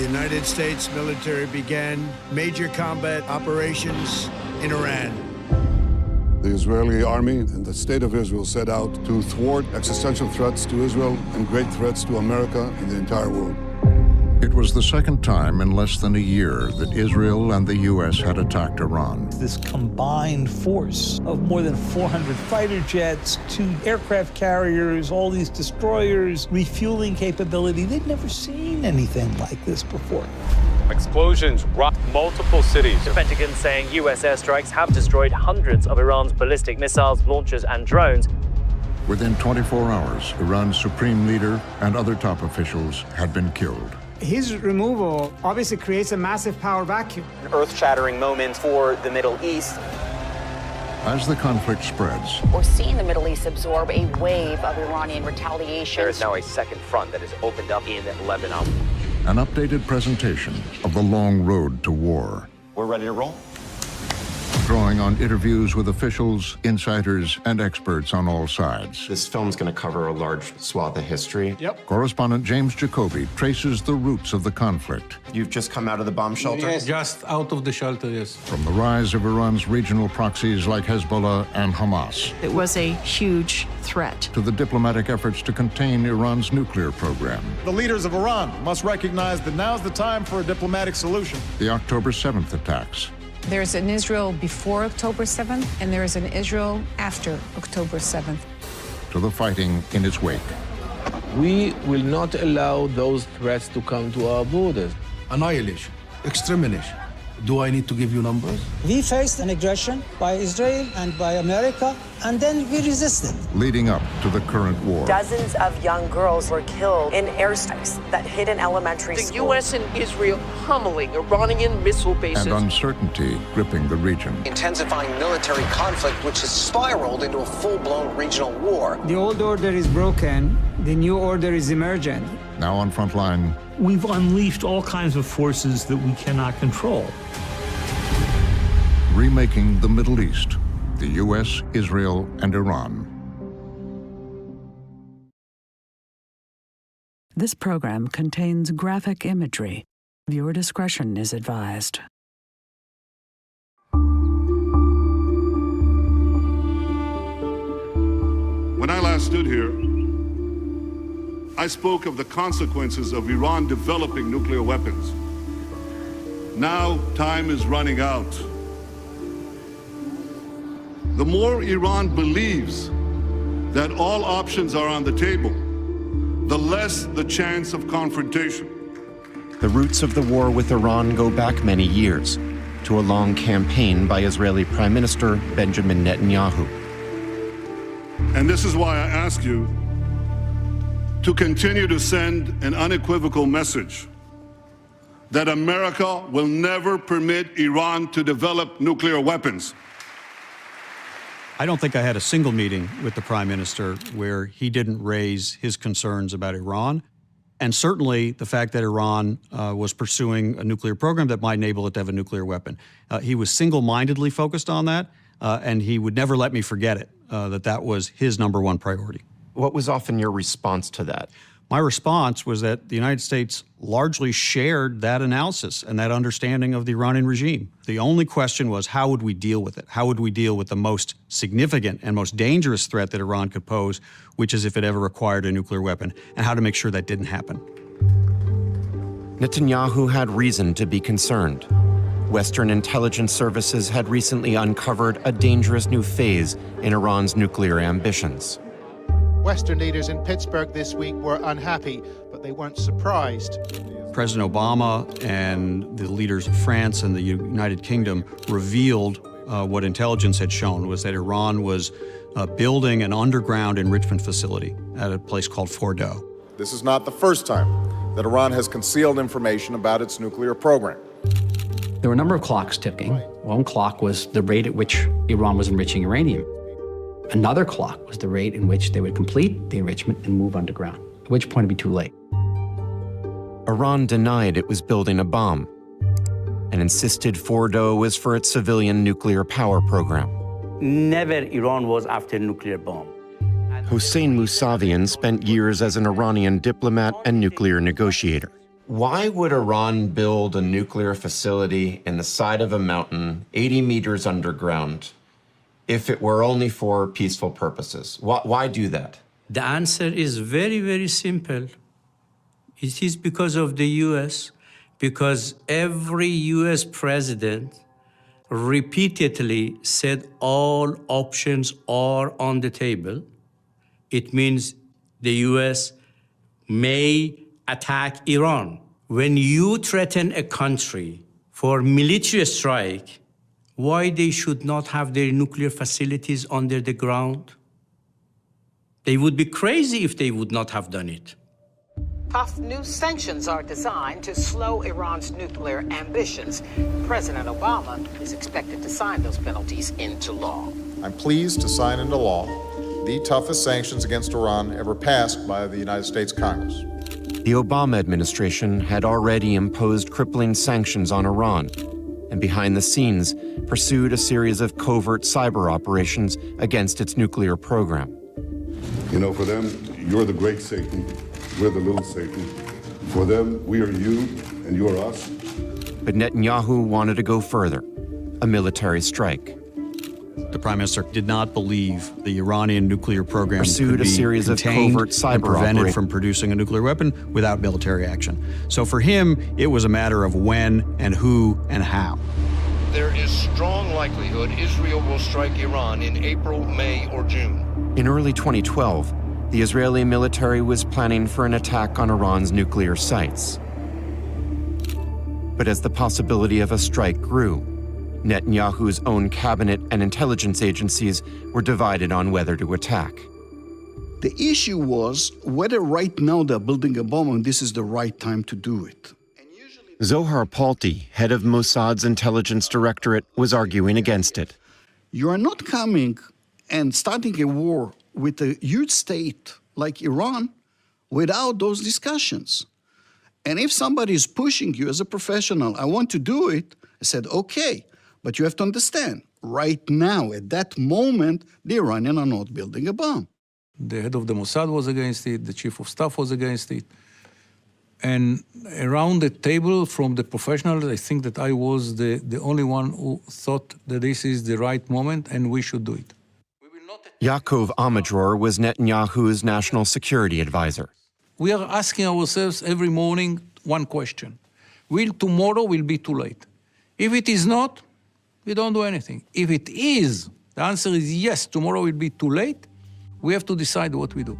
United States military began major combat operations in Iran. The Israeli army and the state of Israel set out to thwart existential threats to Israel and great threats to America and the entire world. It was the second time in less than a year that Israel and the U.S. had attacked Iran. This combined force of more than 400 fighter jets, 2 aircraft carriers, all these destroyers, refueling capability, they'd never seen anything like this before. Explosions rocked multiple cities. The Pentagon saying U.S. airstrikes have destroyed hundreds of Iran's ballistic missiles, launchers, and drones. Within 24 hours, Iran's supreme leader and other top officials had been killed. His removal obviously creates a massive power vacuum. An earth-shattering moment for the Middle East. As the conflict spreads, we're seeing the Middle East absorb a wave of Iranian retaliation. There is now a second front that has opened up in Lebanon. An updated presentation of the long road to war. We're ready to roll. Drawing on interviews with officials, insiders, and experts on all sides. This film's going to cover a large swath of history. Yep. Correspondent James Jacoby traces the roots of the conflict. You've just come out of the bomb shelter? Yes, just out of the shelter, yes. From the rise of Iran's regional proxies like Hezbollah and Hamas. It was a huge threat. To the diplomatic efforts to contain Iran's nuclear program. The leaders of Iran must recognize that now's the time for a diplomatic solution. The October 7th attacks. There's an Israel before October 7th, and there is an Israel after October 7th. To the fighting in its wake. We will not allow those threats to come to our borders. Annihilation, extermination. Do I need to give you numbers? We faced an aggression by Israel and by America, and then we resisted. Leading up to the current war. Dozens of young girls were killed in airstrikes that hit an elementary school. The U.S. and Israel pummeling Iranian missile bases. And uncertainty gripping the region. Intensifying military conflict, which has spiraled into a full-blown regional war. The old order is broken. The new order is emergent. Now on Frontline. We've unleashed all kinds of forces that we cannot control. Remaking the Middle East, the U.S., Israel, and Iran. This program contains graphic imagery. Viewer discretion is advised. When I last stood here, I spoke of the consequences of Iran developing nuclear weapons. Now, time is running out. The more Iran believes that all options are on the table, the less the chance of confrontation. The roots of the war with Iran go back many years, to a long campaign by Israeli Prime Minister Benjamin Netanyahu. And this is why I ask you to continue to send an unequivocal message that America will never permit Iran to develop nuclear weapons. I don't think I had a single meeting with the Prime Minister where he didn't raise his concerns about Iran, and certainly the fact that Iran was pursuing a nuclear program that might enable it to have a nuclear weapon. He was single-mindedly focused on that, and he would never let me forget it, that was his #1 priority. What was often your response to that? My response was that the United States largely shared that analysis and that understanding of the Iranian regime. The only question was, how would we deal with it? How would we deal with the most significant and most dangerous threat that Iran could pose, which is if it ever acquired a nuclear weapon, and how to make sure that didn't happen. Netanyahu had reason to be concerned. Western intelligence services had recently uncovered a dangerous new phase in Iran's nuclear ambitions. Western leaders in Pittsburgh this week were unhappy, but they weren't surprised. President Obama and the leaders of France and the United Kingdom revealed what intelligence had shown was that Iran was building an underground enrichment facility at a place called Fordow. This is not the first time that Iran has concealed information about its nuclear program. There were a number of clocks ticking. One clock was the rate at which Iran was enriching uranium. Another clock was the rate in which they would complete the enrichment and move underground, at which point it'd be too late. Iran denied it was building a bomb and insisted Fordow was for its civilian nuclear power program. Never Iran was after a nuclear bomb. Hossein Mousavian spent years as an Iranian diplomat and nuclear negotiator. Why would Iran build a nuclear facility in the side of a mountain 80 meters underground if it were only for peaceful purposes? Why do that? The answer is very, very simple. It is because of the US, because every US president repeatedly said all options are on the table. It means the US may attack Iran. When you threaten a country for military strike, why they should not have their nuclear facilities under the ground? They would be crazy if they would not have done it. Tough new sanctions are designed to slow Iran's nuclear ambitions. President Obama is expected to sign those penalties into law. I'm pleased to sign into law the toughest sanctions against Iran ever passed by the United States Congress. The Obama administration had already imposed crippling sanctions on Iran and behind the scenes pursued a series of covert cyber operations against its nuclear program. You know, for them, you're the great Satan, we're the little Satan. For them, we are you and you are us. But Netanyahu wanted to go further, a military strike. The Prime Minister did not believe the Iranian nuclear program Pursued could be a series of contained covert cyber and prevented operations from producing a nuclear weapon without military action. So for him, it was a matter of when and who and how. There is strong likelihood Israel will strike Iran in April, May, or June. In early 2012, the Israeli military was planning for an attack on Iran's nuclear sites. But as the possibility of a strike grew, Netanyahu's own cabinet and intelligence agencies were divided on whether to attack. The issue was whether right now they're building a bomb and this is the right time to do it. Zohar Palti, head of Mossad's intelligence directorate, was arguing against it. You are not coming and starting a war with a huge state like Iran without those discussions. And if somebody is pushing you as a professional, I want to do it, I said, okay, but you have to understand, right now, at that moment, the Iranians are not building a bomb. The head of the Mossad was against it, the chief of staff was against it. And around the table from the professionals, I think that I was the only one who thought that this is the right moment and we should do it. Yaakov Amadror was Netanyahu's national security advisor. We are asking ourselves every morning one question. Will tomorrow be too late? If it is not, we don't do anything. If it is, the answer is yes, tomorrow will be too late. We have to decide what we do.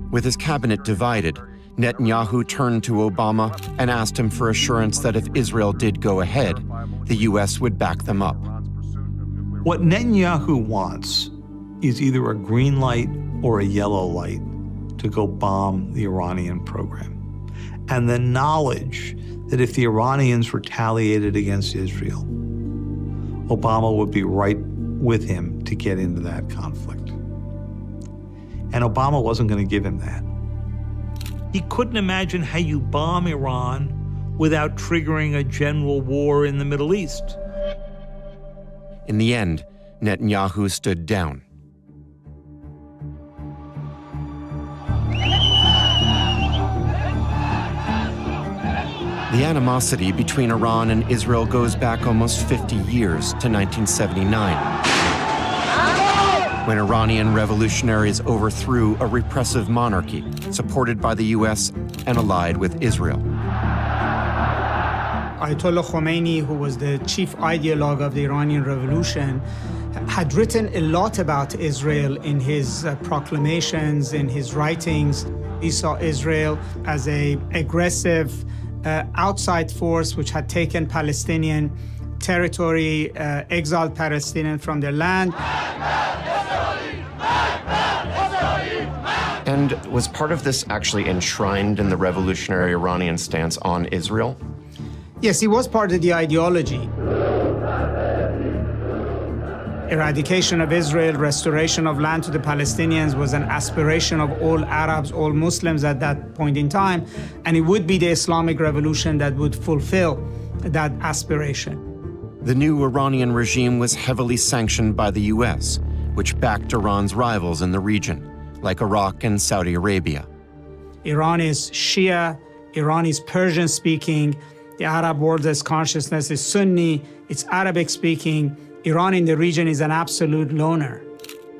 With his cabinet divided, Netanyahu turned to Obama and asked him for assurance that if Israel did go ahead, the U.S. would back them up. What Netanyahu wants is either a green light or a yellow light to go bomb the Iranian program. And the knowledge that if the Iranians retaliated against Israel, Obama would be right with him to get into that conflict. And Obama wasn't going to give him that. He couldn't imagine how you bomb Iran without triggering a general war in the Middle East. In the end, Netanyahu stood down. The animosity between Iran and Israel goes back almost 50 years to 1979, when Iranian revolutionaries overthrew a repressive monarchy supported by the U.S. and allied with Israel. Ayatollah Khomeini, who was the chief ideologue of the Iranian Revolution, had written a lot about Israel in his proclamations, in his writings. He saw Israel as an aggressive outside force which had taken Palestinian territory, exiled Palestinians from their land. And was part of this actually enshrined in the revolutionary Iranian stance on Israel? Yes, it was part of the ideology. Eradication of Israel, restoration of land to the Palestinians was an aspiration of all Arabs, all Muslims at that point in time, and it would be the Islamic Revolution that would fulfill that aspiration. The new Iranian regime was heavily sanctioned by the U.S., which backed Iran's rivals in the region, like Iraq and Saudi Arabia. Iran is Shia, Iran is Persian speaking, the Arab world's consciousness is Sunni, it's Arabic speaking. Iran in the region is an absolute loner.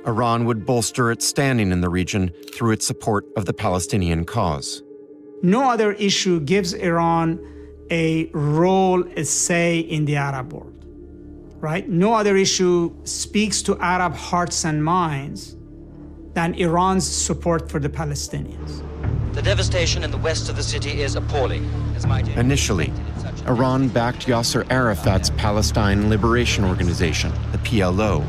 Iran would bolster its standing in the region through its support of the Palestinian cause. No other issue gives Iran a role, a say in the Arab world, right? No other issue speaks to Arab hearts and minds than Iran's support for the Palestinians. The devastation in the west of the city is appalling. Initially, Iran backed Yasser Arafat's Palestine Liberation Organization, the PLO,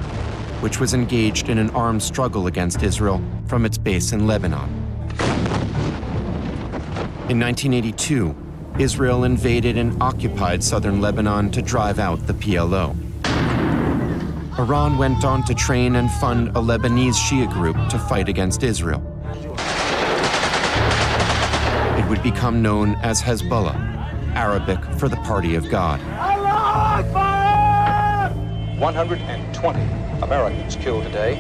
which was engaged in an armed struggle against Israel from its base in Lebanon. In 1982, Israel invaded and occupied southern Lebanon to drive out the PLO. Iran went on to train and fund a Lebanese Shia group to fight against Israel. It would become known as Hezbollah, Arabic for the Party of God. 120 Americans killed today.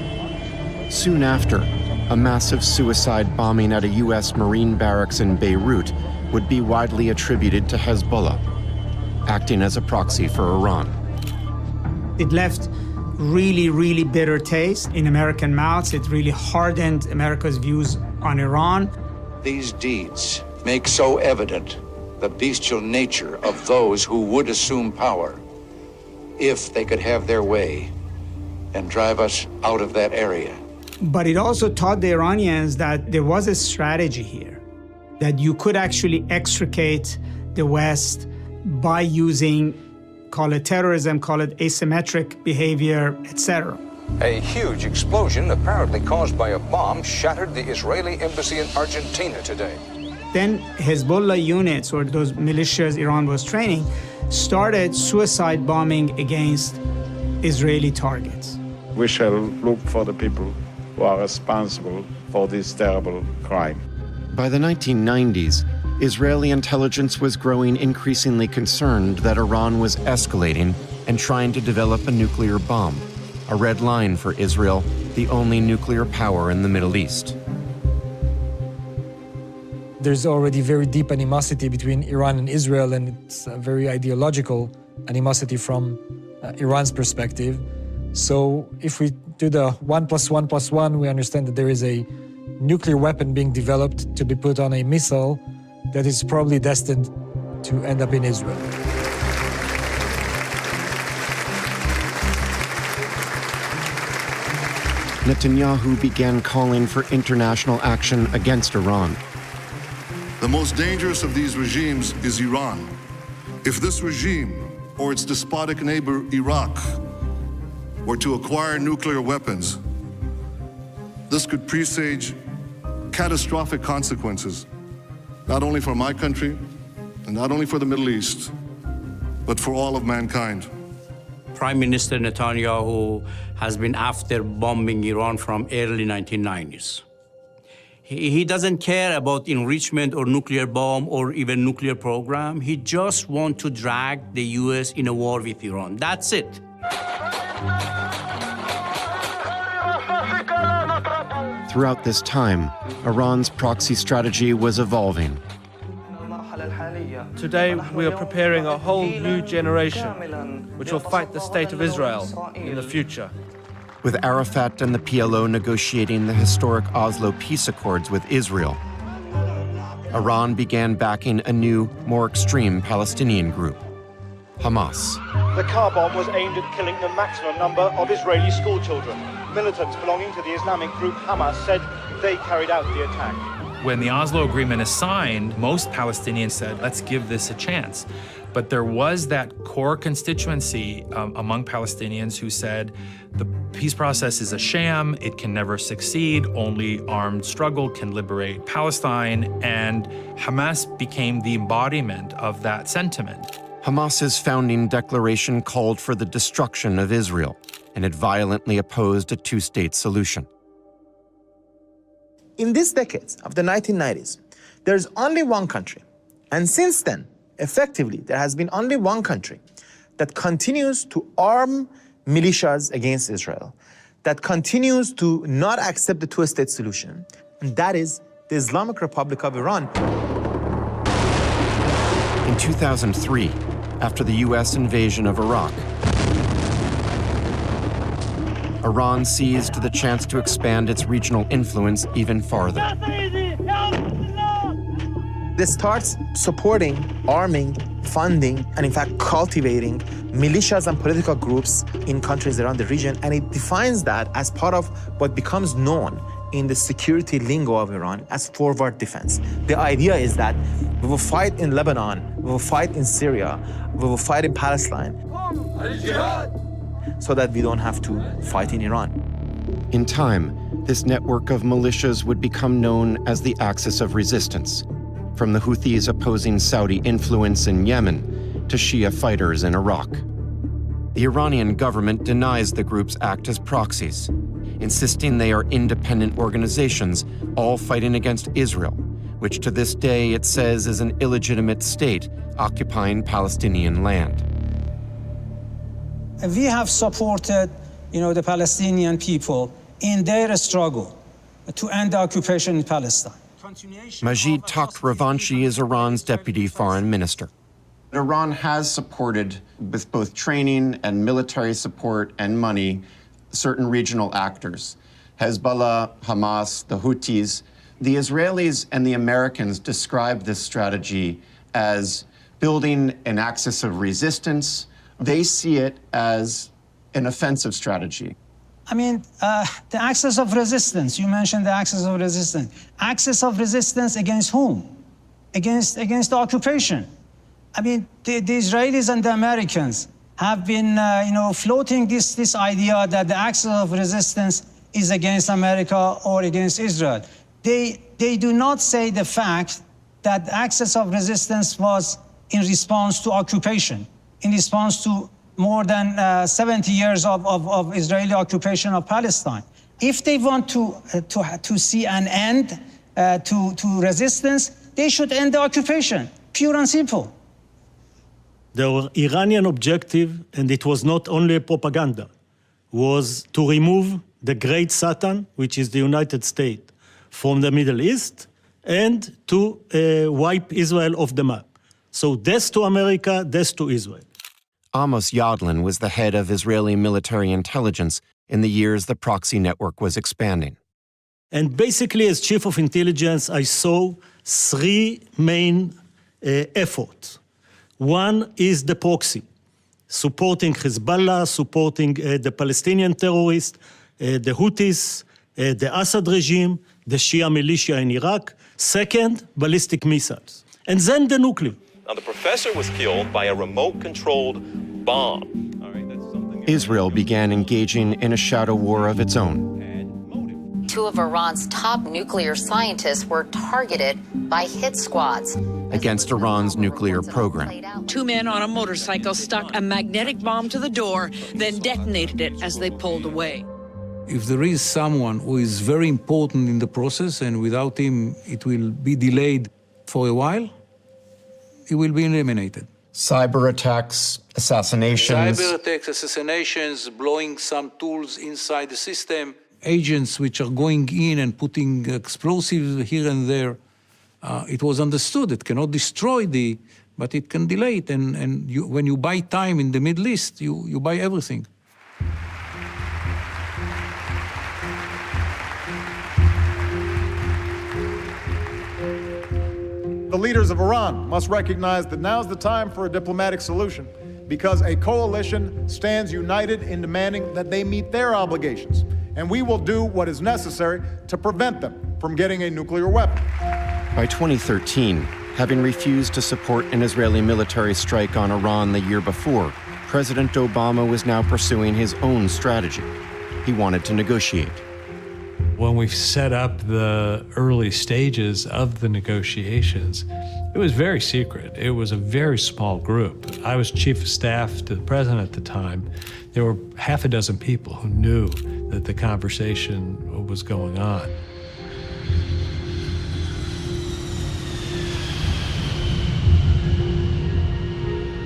Soon after, a massive suicide bombing at a U.S. Marine barracks in Beirut would be widely attributed to Hezbollah, acting as a proxy for Iran. It left really, really bitter taste in American mouths. It really hardened America's views on Iran. These deeds make so evident the bestial nature of those who would assume power if they could have their way and drive us out of that area. But it also taught the Iranians that there was a strategy here, that you could actually extricate the West by using, call it terrorism, call it asymmetric behavior, etc. A huge explosion, apparently caused by a bomb, shattered the Israeli embassy in Argentina today. Then Hezbollah units, or those militias Iran was training, started suicide bombing against Israeli targets. We shall look for the people who are responsible for this terrible crime. By the 1990s, Israeli intelligence was growing increasingly concerned that Iran was escalating and trying to develop a nuclear bomb, a red line for Israel, the only nuclear power in the Middle East. There's already very deep animosity between Iran and Israel, and it's a very ideological animosity from Iran's perspective. So if we do the 1 + 1 + 1, we understand that there is a nuclear weapon being developed to be put on a missile that is probably destined to end up in Israel. Netanyahu began calling for international action against Iran. The most dangerous of these regimes is Iran. If this regime or its despotic neighbor Iraq were to acquire nuclear weapons, this could presage catastrophic consequences, not only for my country and not only for the Middle East, but for all of mankind. Prime Minister Netanyahu has been after bombing Iran from early 1990s. He doesn't care about enrichment or nuclear bomb or even nuclear program. He just wants to drag the US in a war with Iran. That's it. Throughout this time, Iran's proxy strategy was evolving. Today, we are preparing a whole new generation which will fight the state of Israel in the future. With Arafat and the PLO negotiating the historic Oslo peace accords with Israel, Iran began backing a new, more extreme Palestinian group, Hamas. The car bomb was aimed at killing the maximum number of Israeli schoolchildren. Militants belonging to the Islamic group Hamas said they carried out the attack. When the Oslo Agreement is signed, most Palestinians said, let's give this a chance. But there was that core constituency among Palestinians who said, the peace process is a sham, it can never succeed, only armed struggle can liberate Palestine, and Hamas became the embodiment of that sentiment. Hamas's founding declaration called for the destruction of Israel, and it violently opposed a two-state solution. In these decades of the 1990s, there's only one country, and since then, effectively, there has been only one country that continues to arm militias against Israel, that continues to not accept the two-state solution, and that is the Islamic Republic of Iran. 2003, after the U.S. invasion of Iraq, Iran seized the chance to expand its regional influence even farther. This starts supporting, arming, funding, and in fact cultivating militias and political groups in countries around the region, and it defines that as part of what becomes known in the security lingo of Iran as forward defense. The idea is that we will fight in Lebanon, we will fight in Syria, we will fight in Palestine, so that we don't have to fight in Iran. In time, this network of militias would become known as the Axis of Resistance, from the Houthis opposing Saudi influence in Yemen to Shia fighters in Iraq. The Iranian government denies the groups act as proxies, insisting they are independent organizations all fighting against Israel, which to this day it says is an illegitimate state occupying Palestinian land. We have supported, the Palestinian people in their struggle to end the occupation in Palestine. Majid Takht Ravanchi is Iran's deputy foreign minister. Iran has supported, with both training and military support and money, certain regional actors. Hezbollah, Hamas, the Houthis. The Israelis and the Americans describe this strategy as building an axis of resistance. They see it as an offensive strategy. The axis of resistance, you mentioned the axis of resistance. Axis of resistance against whom? Against the occupation. The Israelis and the Americans have been, floating this idea that the axis of resistance is against America or against Israel. They do not say the fact that the axis of resistance was in response to occupation, in response to more than 70 years of Israeli occupation of Palestine. If they want to see an end to resistance, they should end the occupation, pure and simple. The Iranian objective, and it was not only propaganda, was to remove the great Satan, which is the United States, from the Middle East, and to wipe Israel off the map. So death to America, death to Israel. Amos Yadlin was the head of Israeli military intelligence in the years the proxy network was expanding. And basically, as chief of intelligence, I saw three main efforts. One is the proxy, supporting Hezbollah, supporting the Palestinian terrorists, the Houthis, the Assad regime, the Shia militia in Iraq. Second, ballistic missiles. And then the nuclear. Now, the professor was killed by a remote-controlled bomb. Israel began engaging in a shadow war of its own. Two of Iran's top nuclear scientists were targeted by hit squads against Iran's nuclear program. Two men on a motorcycle stuck a magnetic bomb to the door, then detonated it as they pulled away. If there is someone who is very important in the process, and without him it will be delayed for a while, he will be eliminated. Cyber attacks, assassinations. Cyber attacks, assassinations, blowing some tools inside the system, agents which are going in and putting explosives here and there. It was understood it cannot destroy but it can delay it. And when you buy time in the Middle East, you buy everything. The leaders of Iran must recognize that now's the time for a diplomatic solution, because a coalition stands united in demanding that they meet their obligations, and we will do what is necessary to prevent them from getting a nuclear weapon. By 2013, having refused to support an Israeli military strike on Iran the year before, President Obama was now pursuing his own strategy. He wanted to negotiate. When we set up the early stages of the negotiations, it was very secret. It was a very small group. I was chief of staff to the president at the time. There were half a dozen people who knew that the conversation was going on.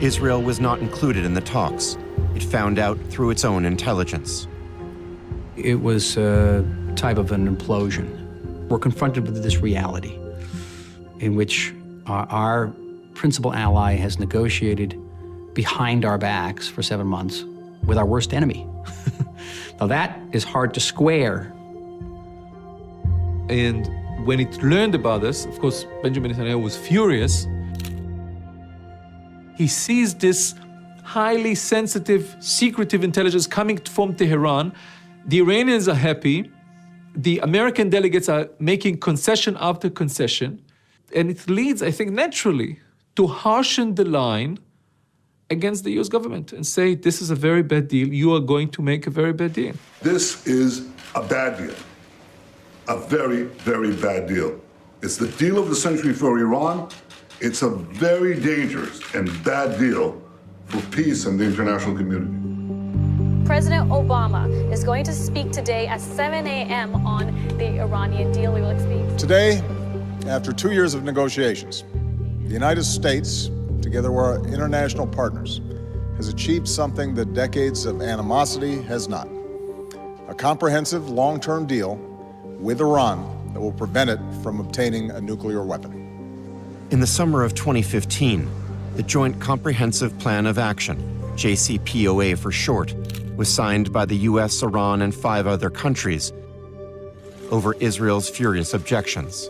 Israel was not included in the talks. It found out through its own intelligence. It was a type of an implosion. We're confronted with this reality in which our principal ally has negotiated behind our backs for 7 months with our worst enemy. Now that is hard to square. And when it learned about this, of course, Benjamin Netanyahu was furious. He sees this highly sensitive, secretive intelligence coming from Tehran. The Iranians are happy. The American delegates are making concession after concession. And it leads, I think, naturally to harshen the line against the US government and say, this is a very bad deal. You are going to make a very bad deal. This is a bad deal. A very, very bad deal. It's the deal of the century for Iran. It's a very dangerous and bad deal for peace and the international community. President Obama is going to speak today at 7 a.m. on the Iranian deal. We will speak. Today, after 2 years of negotiations, the United States, together with our international partners, has achieved something that decades of animosity has not. A comprehensive long-term deal with Iran that will prevent it from obtaining a nuclear weapon. In the summer of 2015, the Joint Comprehensive Plan of Action, JCPOA for short, was signed by the US, Iran, and 5 other countries over Israel's furious objections.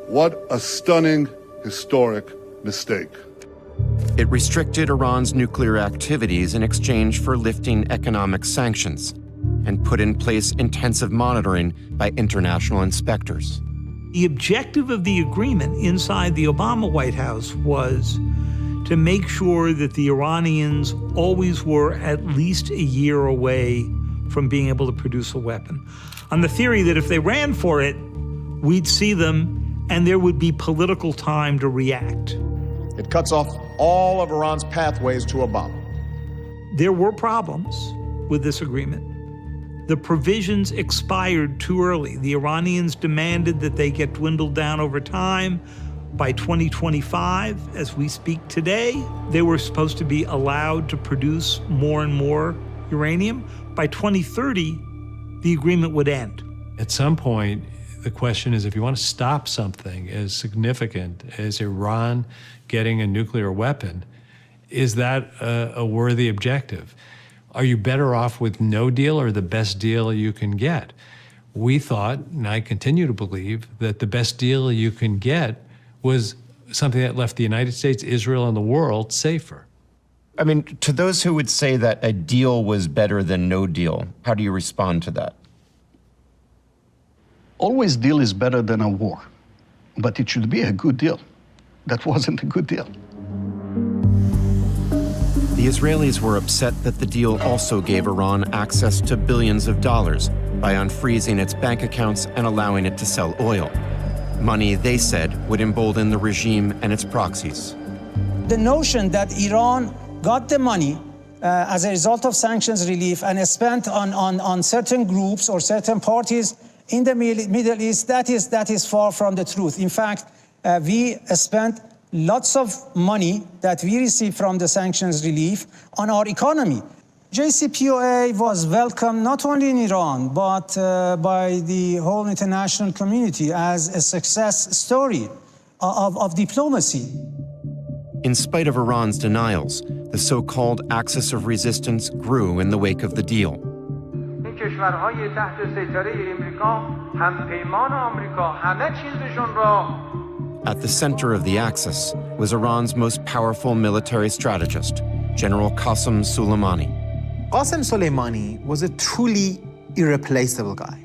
What a stunning, historic mistake. It restricted Iran's nuclear activities in exchange for lifting economic sanctions and put in place intensive monitoring by international inspectors. The objective of the agreement inside the Obama White House was to make sure that the Iranians always were at least a year away from being able to produce a weapon, on the theory that if they ran for it, we'd see them and there would be political time to react. It cuts off all of Iran's pathways to a bomb. There were problems with this agreement. The provisions expired too early. The Iranians demanded that they get dwindled down over time. By 2025, as we speak today, they were supposed to be allowed to produce more and more uranium. By 2030, the agreement would end. At some point, the question is, if you want to stop something as significant as Iran getting a nuclear weapon, is that a worthy objective? Are you better off with no deal or the best deal you can get? We thought, and I continue to believe, that the best deal you can get was something that left the United States, Israel, and the world safer. I mean, to those who would say that a deal was better than no deal, how do you respond to that? Always deal is better than a war, but it should be a good deal. That wasn't a good deal. The Israelis were upset that the deal also gave Iran access to billions of dollars by unfreezing its bank accounts and allowing it to sell oil. Money, they said, would embolden the regime and its proxies. The notion that Iran got the money as a result of sanctions relief and spent on certain groups or certain parties in the Middle East, that is far from the truth. In fact, we spent lots of money that we received from the sanctions relief on our economy. JCPOA was welcomed not only in Iran, but by the whole international community as a success story of diplomacy. In spite of Iran's denials, the so-called axis of resistance grew in the wake of the deal. At the center of the axis was Iran's most powerful military strategist, General Qasem Soleimani. Qasem Soleimani was a truly irreplaceable guy.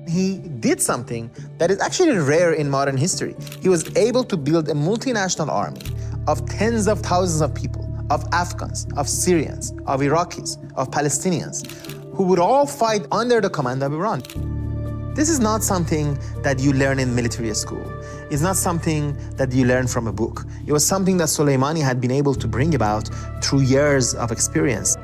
He did something that is actually rare in modern history. He was able to build a multinational army of tens of thousands of people, of Afghans, of Syrians, of Iraqis, of Palestinians, who would all fight under the command of Iran. This is not something that you learn in military school. It's not something that you learn from a book. It was something that Soleimani had been able to bring about through years of experience.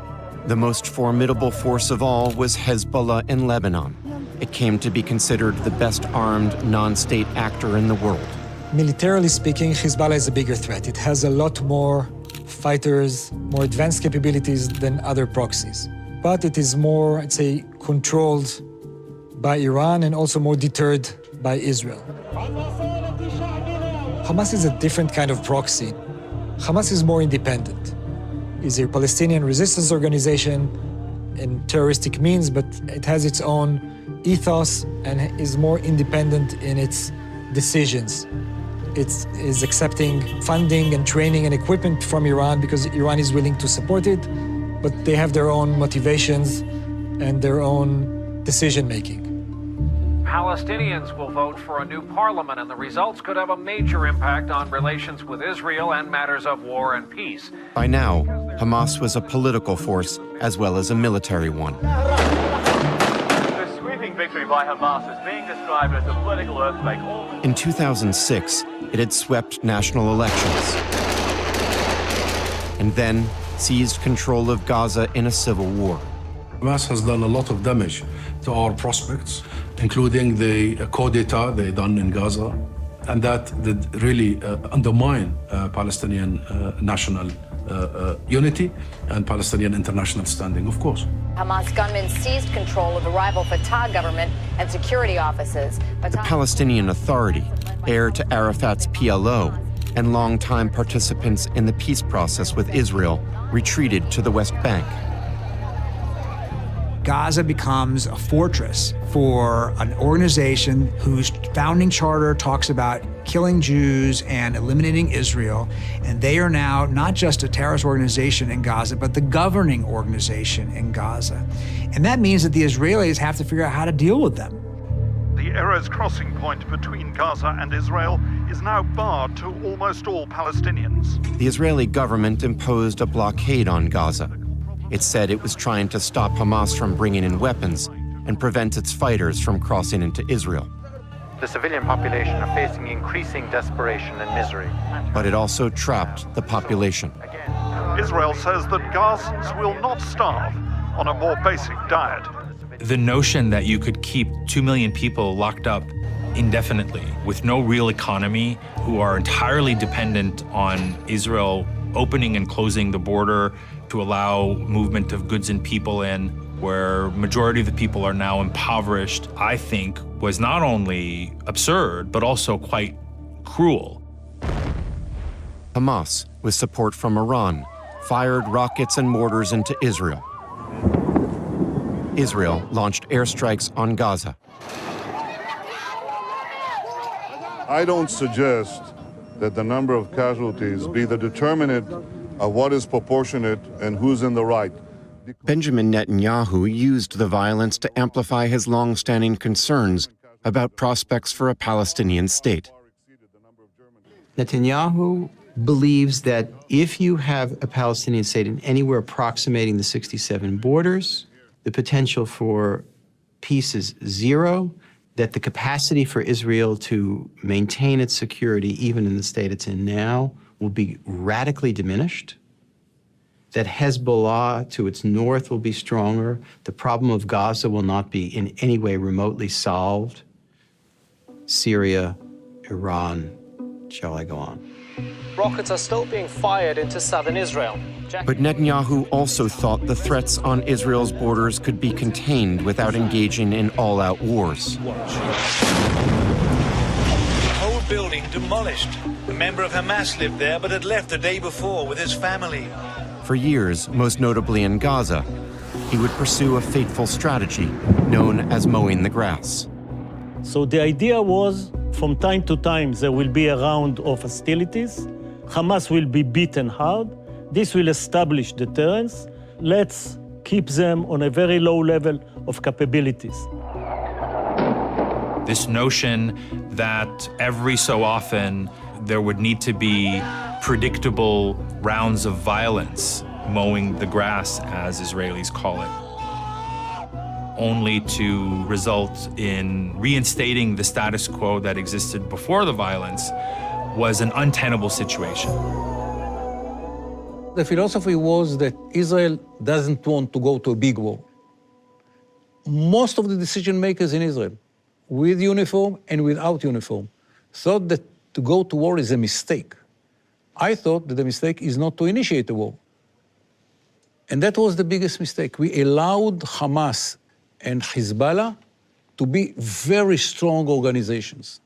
The most formidable force of all was Hezbollah in Lebanon. It came to be considered the best armed non-state actor in the world. Militarily speaking, Hezbollah is a bigger threat. It has a lot more fighters, more advanced capabilities than other proxies. But it is more, I'd say, controlled by Iran and also more deterred by Israel. Hamas is a different kind of proxy. Hamas is more independent. It's a Palestinian resistance organization in terroristic means, but it has its own ethos and is more independent in its decisions. It is accepting funding and training and equipment from Iran because Iran is willing to support it, but they have their own motivations and their own decision-making. Palestinians will vote for a new parliament, and the results could have a major impact on relations with Israel and matters of war and peace. By now, Hamas was a political force as well as a military one. The sweeping victory by Hamas is being described as a political earthquake. In 2006, it had swept national elections and then seized control of Gaza in a civil war. Hamas has done a lot of damage to our prospects, including the coup d'etat they done in Gaza, and that did really undermine Palestinian national unity and Palestinian international standing, of course. Hamas gunmen seized control of the rival Fatah government and security offices. The Palestinian Authority, heir to Arafat's PLO, and longtime participants in the peace process with Israel, retreated to the West Bank. Gaza becomes a fortress for an organization whose founding charter talks about killing Jews and eliminating Israel. And they are now not just a terrorist organization in Gaza, but the governing organization in Gaza. And that means that the Israelis have to figure out how to deal with them. The Erez crossing point between Gaza and Israel is now barred to almost all Palestinians. The Israeli government imposed a blockade on Gaza. It said it was trying to stop Hamas from bringing in weapons and prevent its fighters from crossing into Israel. The civilian population are facing increasing desperation and misery. But it also trapped the population. Israel says that Gazans will not starve on a more basic diet. The notion that you could keep 2 million people locked up indefinitely with no real economy, who are entirely dependent on Israel opening and closing the border to allow movement of goods and people in, where majority of the people are now impoverished, I think was not only absurd, but also quite cruel. Hamas, with support from Iran, fired rockets and mortars into Israel. Israel launched airstrikes on Gaza. I don't suggest that the number of casualties be the determinant of what is proportionate and who's in the right. Benjamin Netanyahu used the violence to amplify his long-standing concerns about prospects for a Palestinian state. Netanyahu believes that if you have a Palestinian state in anywhere approximating the 67 borders, the potential for peace is zero, that the capacity for Israel to maintain its security, even in the state it's in now, will be radically diminished, that Hezbollah to its north will be stronger, the problem of Gaza will not be in any way remotely solved. Syria, Iran, shall I go on? Rockets are still being fired into southern Israel. But Netanyahu also thought the threats on Israel's borders could be contained without engaging in all-out wars. The whole building demolished. A member of Hamas lived there, but had left the day before with his family. For years, most notably in Gaza, he would pursue a fateful strategy known as mowing the grass. So the idea was, from time to time, there will be a round of hostilities. Hamas will be beaten hard. This will establish deterrence. Let's keep them on a very low level of capabilities. This notion that every so often there would need to be predictable rounds of violence, mowing the grass, as Israelis call it, only to result in reinstating the status quo that existed before the violence, was an untenable situation. The philosophy was that Israel doesn't want to go to a big war. Most of the decision makers in Israel, with uniform and without uniform, thought that to go to war is a mistake. I thought that the mistake is not to initiate a war. And that was the biggest mistake. We allowed Hamas and Hezbollah to be very strong organizations.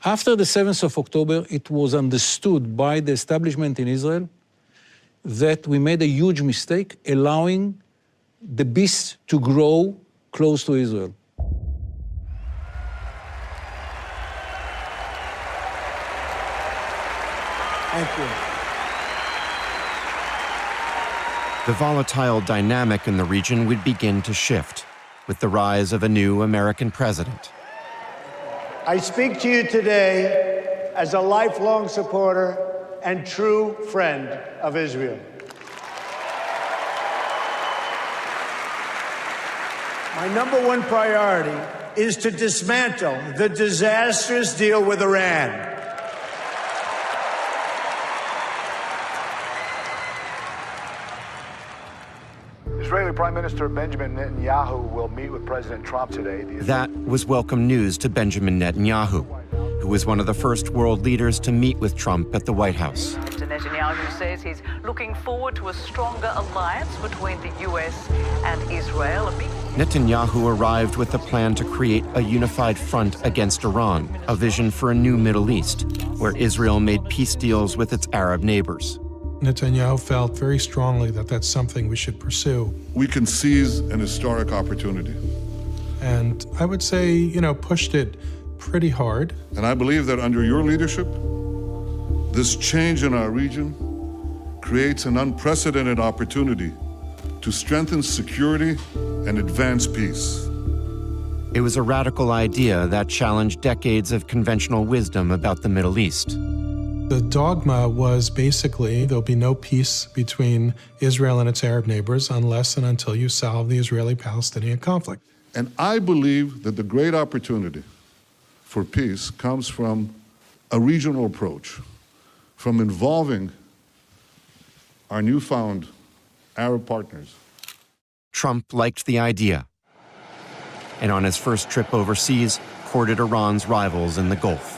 After the 7th of October, it was understood by the establishment in Israel that we made a huge mistake allowing the beast to grow close to Israel. Thank you. The volatile dynamic in the region would begin to shift with the rise of a new American president. I speak to you today as a lifelong supporter and true friend of Israel. My number one priority is to dismantle the disastrous deal with Iran. Israeli Prime Minister Benjamin Netanyahu will meet with President Trump today. That was welcome news to Benjamin Netanyahu, who was one of the first world leaders to meet with Trump at the White House. Mr. Netanyahu says he's looking forward to a stronger alliance between the US and Israel. Netanyahu arrived with a plan to create a unified front against Iran, a vision for a new Middle East, where Israel made peace deals with its Arab neighbors. Netanyahu felt very strongly that that's something we should pursue. We can seize an historic opportunity. And I would say, pushed it pretty hard. And I believe that under your leadership, this change in our region creates an unprecedented opportunity to strengthen security and advance peace. It was a radical idea that challenged decades of conventional wisdom about the Middle East. The dogma was basically there'll be no peace between Israel and its Arab neighbors unless and until you solve the Israeli-Palestinian conflict. And I believe that the great opportunity for peace comes from a regional approach, from involving our newfound Arab partners. Trump liked the idea, and on his first trip overseas, courted Iran's rivals in the Gulf.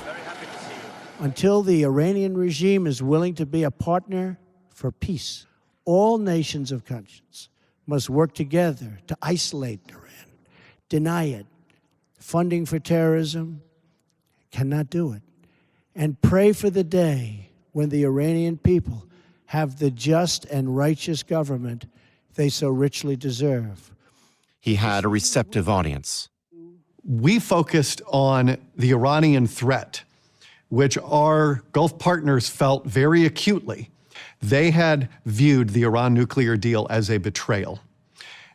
Until the Iranian regime is willing to be a partner for peace, all nations of conscience must work together to isolate Iran, deny it, funding for terrorism, cannot do it, and pray for the day when the Iranian people have the just and righteous government they so richly deserve. He had a receptive audience. We focused on the Iranian threat, which our Gulf partners felt very acutely. They had viewed the Iran nuclear deal as a betrayal.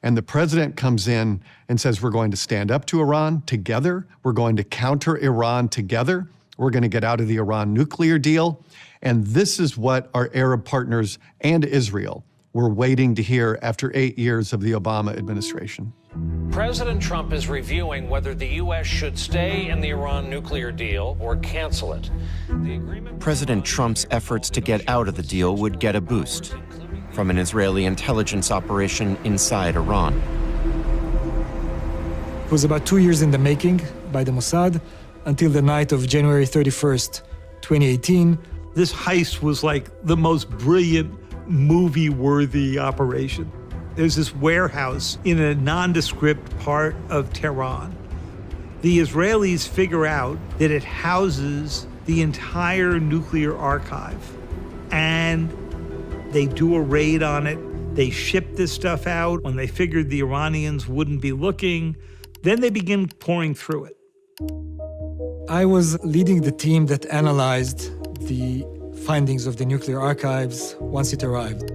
And the president comes in and says, we're going to stand up to Iran together. We're going to counter Iran together. We're going to get out of the Iran nuclear deal. And this is what our Arab partners and Israel were waiting to hear after 8 years of the Obama administration. President Trump is reviewing whether the U.S. should stay in the Iran nuclear deal or cancel it. President Trump's efforts to get out of the deal would get a boost from an Israeli intelligence operation inside Iran. It was about 2 years in the making by the Mossad until the night of January 31st, 2018. This heist was like the most brilliant, movie-worthy operation. There's this warehouse in a nondescript part of Tehran. The Israelis figure out that it houses the entire nuclear archive. And they do a raid on it. They ship this stuff out when they figured the Iranians wouldn't be looking. Then they begin pouring through it. I was leading the team that analyzed the findings of the nuclear archives once it arrived,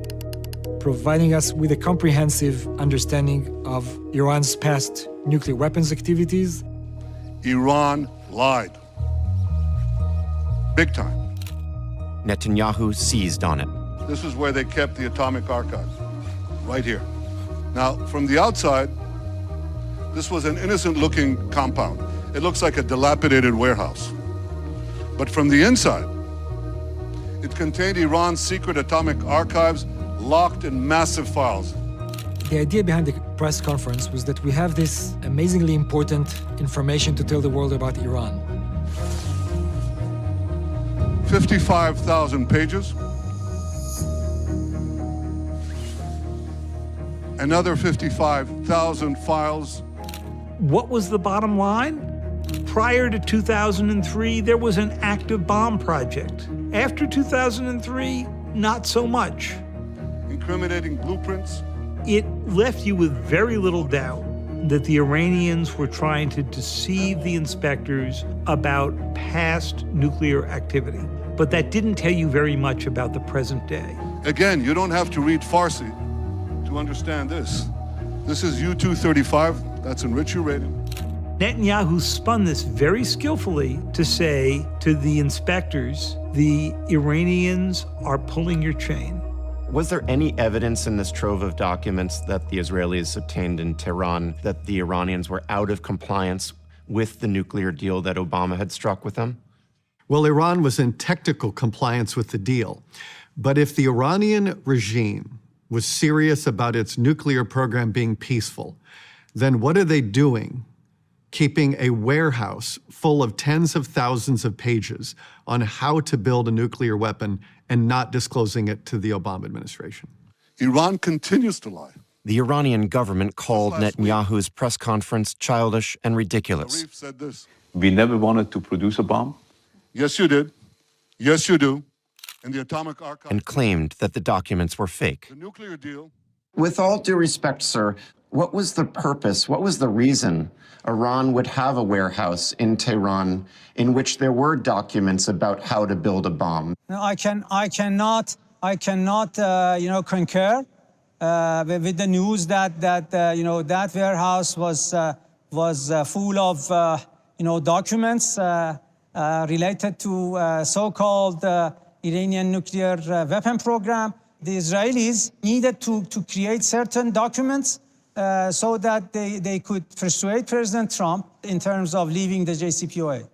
providing us with a comprehensive understanding of Iran's past nuclear weapons activities. Iran lied. Big time. Netanyahu seized on it. This is where they kept the atomic archives, right here. Now, from the outside, this was an innocent-looking compound. It looks like a dilapidated warehouse. But from the inside, it contained Iran's secret atomic archives locked in massive files. The idea behind the press conference was that we have this amazingly important information to tell the world about Iran. 55,000 pages. Another 55,000 files. What was the bottom line? Prior to 2003, there was an active bomb project. After 2003, not so much. Incriminating blueprints. It left you with very little doubt that the Iranians were trying to deceive the inspectors about past nuclear activity. But that didn't tell you very much about the present day. Again, you don't have to read Farsi to understand this. This is U-235, that's enrich uranium. Netanyahu spun this very skillfully to say to the inspectors, the Iranians are pulling your chain. Was there any evidence in this trove of documents that the Israelis obtained in Tehran that the Iranians were out of compliance with the nuclear deal that Obama had struck with them? Well, Iran was in technical compliance with the deal. But if the Iranian regime was serious about its nuclear program being peaceful, then what are they doing keeping a warehouse full of tens of thousands of pages on how to build a nuclear weapon and not disclosing it to the Obama administration? Iran continues to lie. The Iranian government called Netanyahu's press conference childish and ridiculous. Arif said this. We never wanted to produce a bomb. Yes, you did. Yes, you do. In the atomic archive. And claimed that the documents were fake. The nuclear deal. With all due respect, sir, what was the purpose, what was the reason Iran would have a warehouse in Tehran in which there were documents about how to build a bomb? No, I cannot, concur with the news that that warehouse was full of, documents related to so-called Iranian nuclear weapon program. The Israelis needed to create certain documents so that they could persuade President Trump in terms of leaving the JCPOA.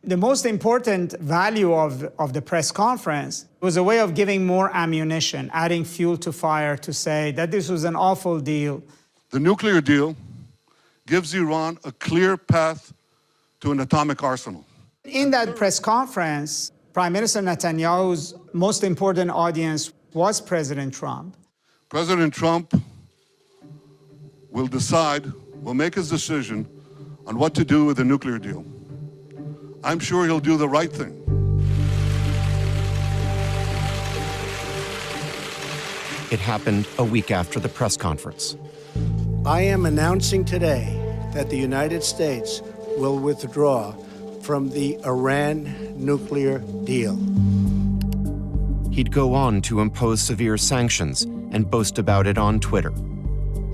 The most important value of the press conference was a way of giving more ammunition, adding fuel to fire to say that this was an awful deal. The nuclear deal gives Iran a clear path to an atomic arsenal. In that press conference, Prime Minister Netanyahu's most important audience was President Trump. President Trump will make his decision on what to do with the nuclear deal. I'm sure he'll do the right thing. It happened a week after the press conference. I am announcing today that the United States will withdraw from the Iran nuclear deal. He'd go on to impose severe sanctions and boast about it on Twitter.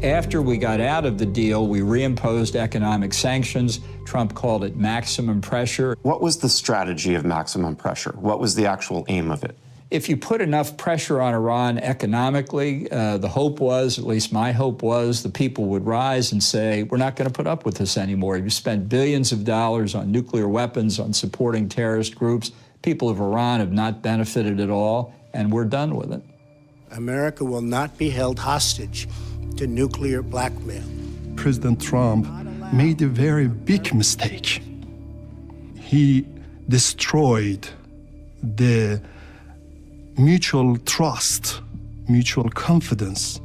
After we got out of the deal, we reimposed economic sanctions. Trump called it maximum pressure. What was the strategy of maximum pressure? What was the actual aim of it? If you put enough pressure on Iran economically, the hope was, at least my hope was, the people would rise and say, we're not going to put up with this anymore. You spent billions of dollars on nuclear weapons, on supporting terrorist groups. People of Iran have not benefited at all, and we're done with it. America will not be held hostage to nuclear blackmail. President Trump made a very big mistake. He destroyed the mutual trust, mutual confidence,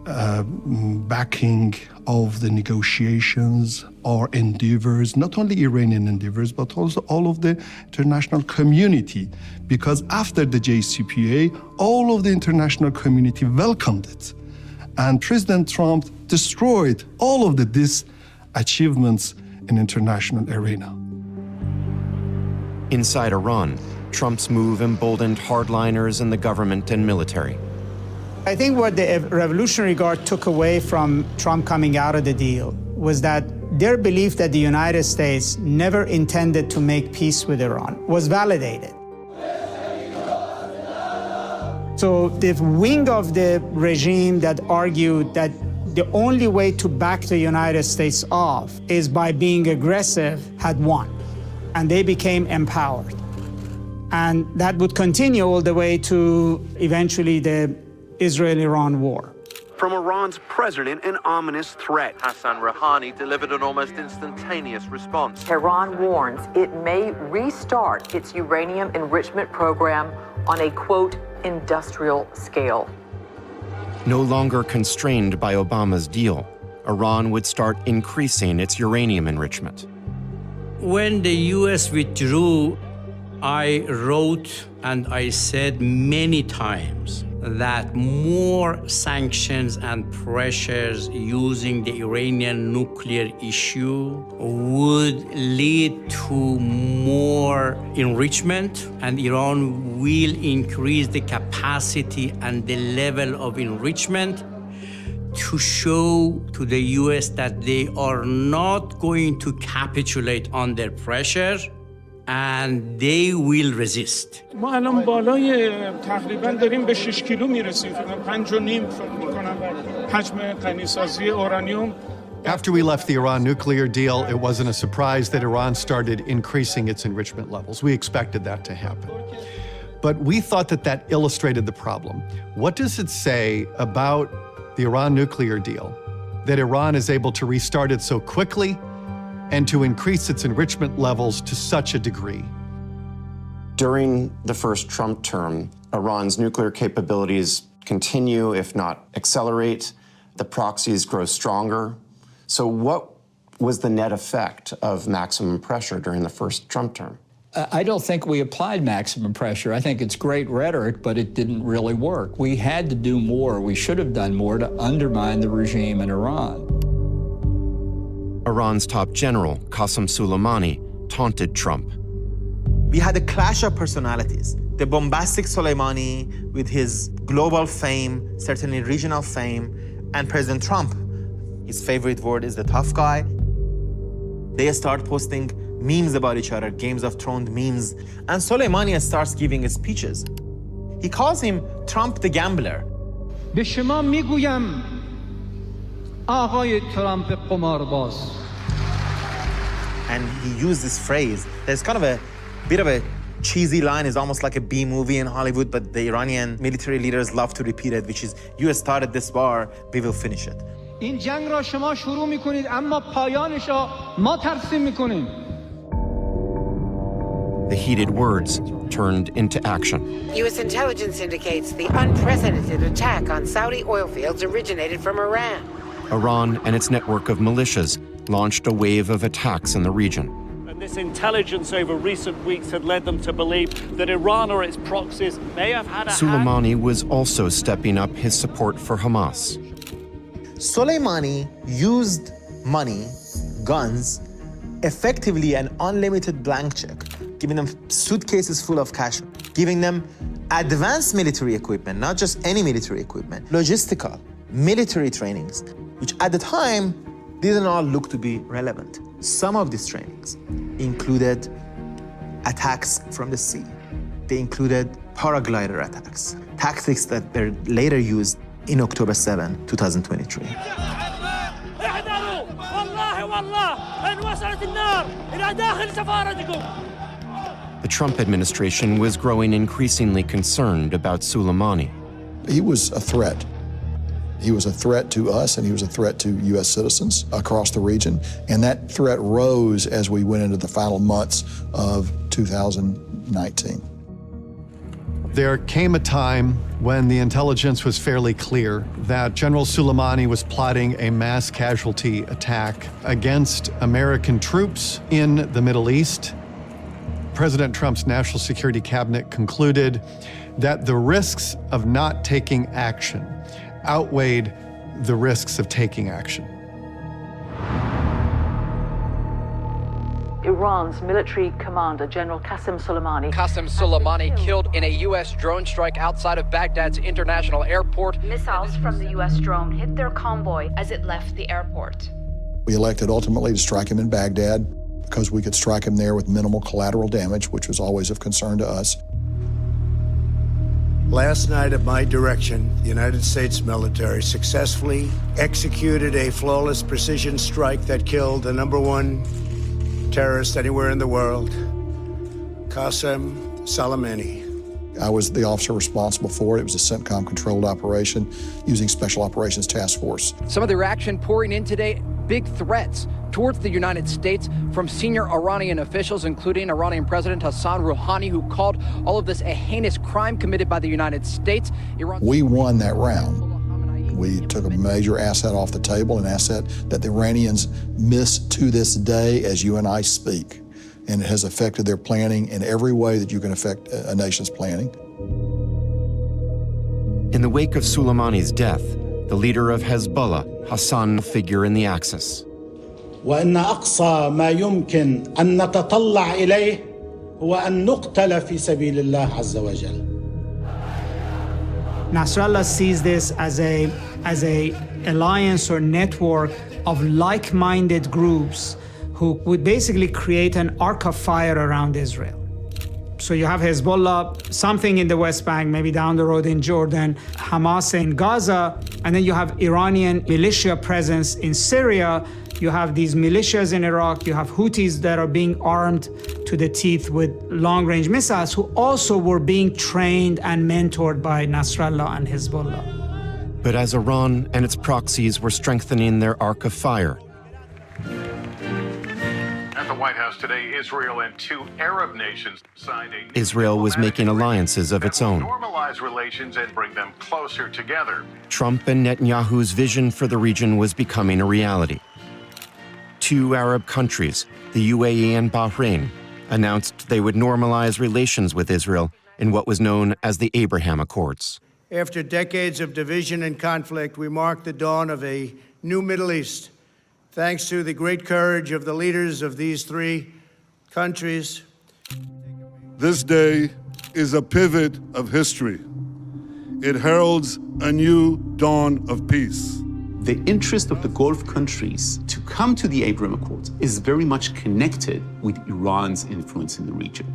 backing of the negotiations or endeavors, not only Iranian endeavors, but also all of the international community. Because after the JCPOA, all of the international community welcomed it. And President Trump destroyed all of these achievements in international arena. Inside Iran, Trump's move emboldened hardliners in the government and military. I think what the Revolutionary Guard took away from Trump coming out of the deal was that their belief that the United States never intended to make peace with Iran was validated. So the wing of the regime that argued that the only way to back the United States off is by being aggressive had won, and they became empowered. And that would continue all the way to eventually the Israel-Iran war. From Iran's president, an ominous threat. Hassan Rouhani delivered an almost instantaneous response. Tehran warns it may restart its uranium enrichment program on a, quote, industrial scale. No longer constrained by Obama's deal, Iran would start increasing its uranium enrichment. When the U.S. withdrew, I wrote and I said many times that more sanctions and pressures using the Iranian nuclear issue would lead to more enrichment, and Iran will increase the capacity and the level of enrichment to show to the U.S. that they are not going to capitulate under pressure and they will resist. ما الان بالای تقریبا داریم به 6 کیلو میرسیم، 5.5 فکر می‌کنم حجم غنی‌سازی اورانیوم. After we left the Iran nuclear deal, it wasn't a surprise that Iran started increasing its enrichment levels. We expected that to happen. But we thought that that illustrated the problem. What does it say about the Iran nuclear deal that Iran is able to restart it so quickly and to increase its enrichment levels to such a degree? During the first Trump term, Iran's nuclear capabilities continue, if not accelerate. The proxies grow stronger. So what was the net effect of maximum pressure during the first Trump term? I don't think we applied maximum pressure. I think it's great rhetoric, but it didn't really work. We had to do more. We should have done more to undermine the regime in Iran. Iran's top general, Qasem Soleimani, taunted Trump. We had a clash of personalities. The bombastic Soleimani with his global fame, certainly regional fame, and President Trump. His favorite word is the tough guy. They start posting memes about each other, Games of Thrones memes, and Soleimani starts giving speeches. He calls him Trump the gambler. به شما میگویم آقای ترامپ قمارباز. And he used this phrase. There's kind of a bit of a cheesy line. It's almost like a B movie in Hollywood, but the Iranian military leaders love to repeat it, which is, you started this war, we will finish it. این جنگ را شما شروع میکنید اما پایانش را ما ترسیم میکنیم. The heated words turned into action. U.S. intelligence indicates the unprecedented attack on Saudi oil fields originated from Iran. Iran and its network of militias launched a wave of attacks in the region. And this intelligence over recent weeks had led them to believe that Iran or its proxies may have had a Soleimani was also stepping up his support for Hamas. Soleimani used money, guns, effectively an unlimited blank check, giving them suitcases full of cash, giving them advanced military equipment, not just any military equipment, logistical, military trainings, which at the time didn't all look to be relevant. Some of these trainings included attacks from the sea. They included paraglider attacks, tactics that were later used in October 7, 2023. The Trump administration was growing increasingly concerned about Soleimani. He was a threat. He was a threat to us, and he was a threat to U.S. citizens across the region. And that threat rose as we went into the final months of 2019. There came a time when the intelligence was fairly clear that General Soleimani was plotting a mass casualty attack against American troops in the Middle East. President Trump's National Security Cabinet concluded that the risks of not taking action outweighed the risks of taking action. Iran's military commander, General Qasem Soleimani killed in a U.S. drone strike outside of Baghdad's international airport. Missiles from the U.S. drone hit their convoy as it left the airport. We elected ultimately to strike him in Baghdad because we could strike him there with minimal collateral damage, which was always of concern to us. Last night, at my direction, the United States military successfully executed a flawless precision strike that killed the #1 terrorist anywhere in the world, Qasem Soleimani. I was the officer responsible for it. It was a CENTCOM-controlled operation using Special Operations Task Force. Some of the reaction pouring in today, big threats towards the United States from senior Iranian officials, including Iranian President Hassan Rouhani, who called all of this a heinous crime committed by the United States. We won that round. We took a major asset off the table, an asset that the Iranians miss to this day as you and I speak. and it has affected their planning in every way that you can affect a nation's planning. In the wake of Soleimani's death, the leader of Hezbollah, Hassan, figure in the Axis. وإن أقصى ما يمكن أن نتطلع إليه هو أن نقتل في سبيل الله عز وجل. Nasrallah sees this as a alliance or network of like-minded groups who would basically create an arc of fire around Israel. So you have Hezbollah, something in the West Bank, maybe down the road in Jordan, Hamas in Gaza, and then you have Iranian militia presence in Syria. You have these militias in Iraq, you have Houthis that are being armed to the teeth with long-range missiles who also were being trained and mentored by Nasrallah and Hezbollah. But as Iran and its proxies were strengthening their arc of fire, at the White House today, Israel and two Arab nations signed a Israel was making alliances of its own. normalize relations and bring them closer together. Trump and Netanyahu's vision for the region was becoming a reality. Two Arab countries, the UAE and Bahrain, announced they would normalize relations with Israel in what was known as the Abraham Accords. After decades of division and conflict, we mark the dawn of a new Middle East. Thanks to the great courage of the leaders of these three countries. This day is a pivot of history. It heralds a new dawn of peace. The interest of the Gulf countries to come to the Abraham Accords is very much connected with Iran's influence in the region.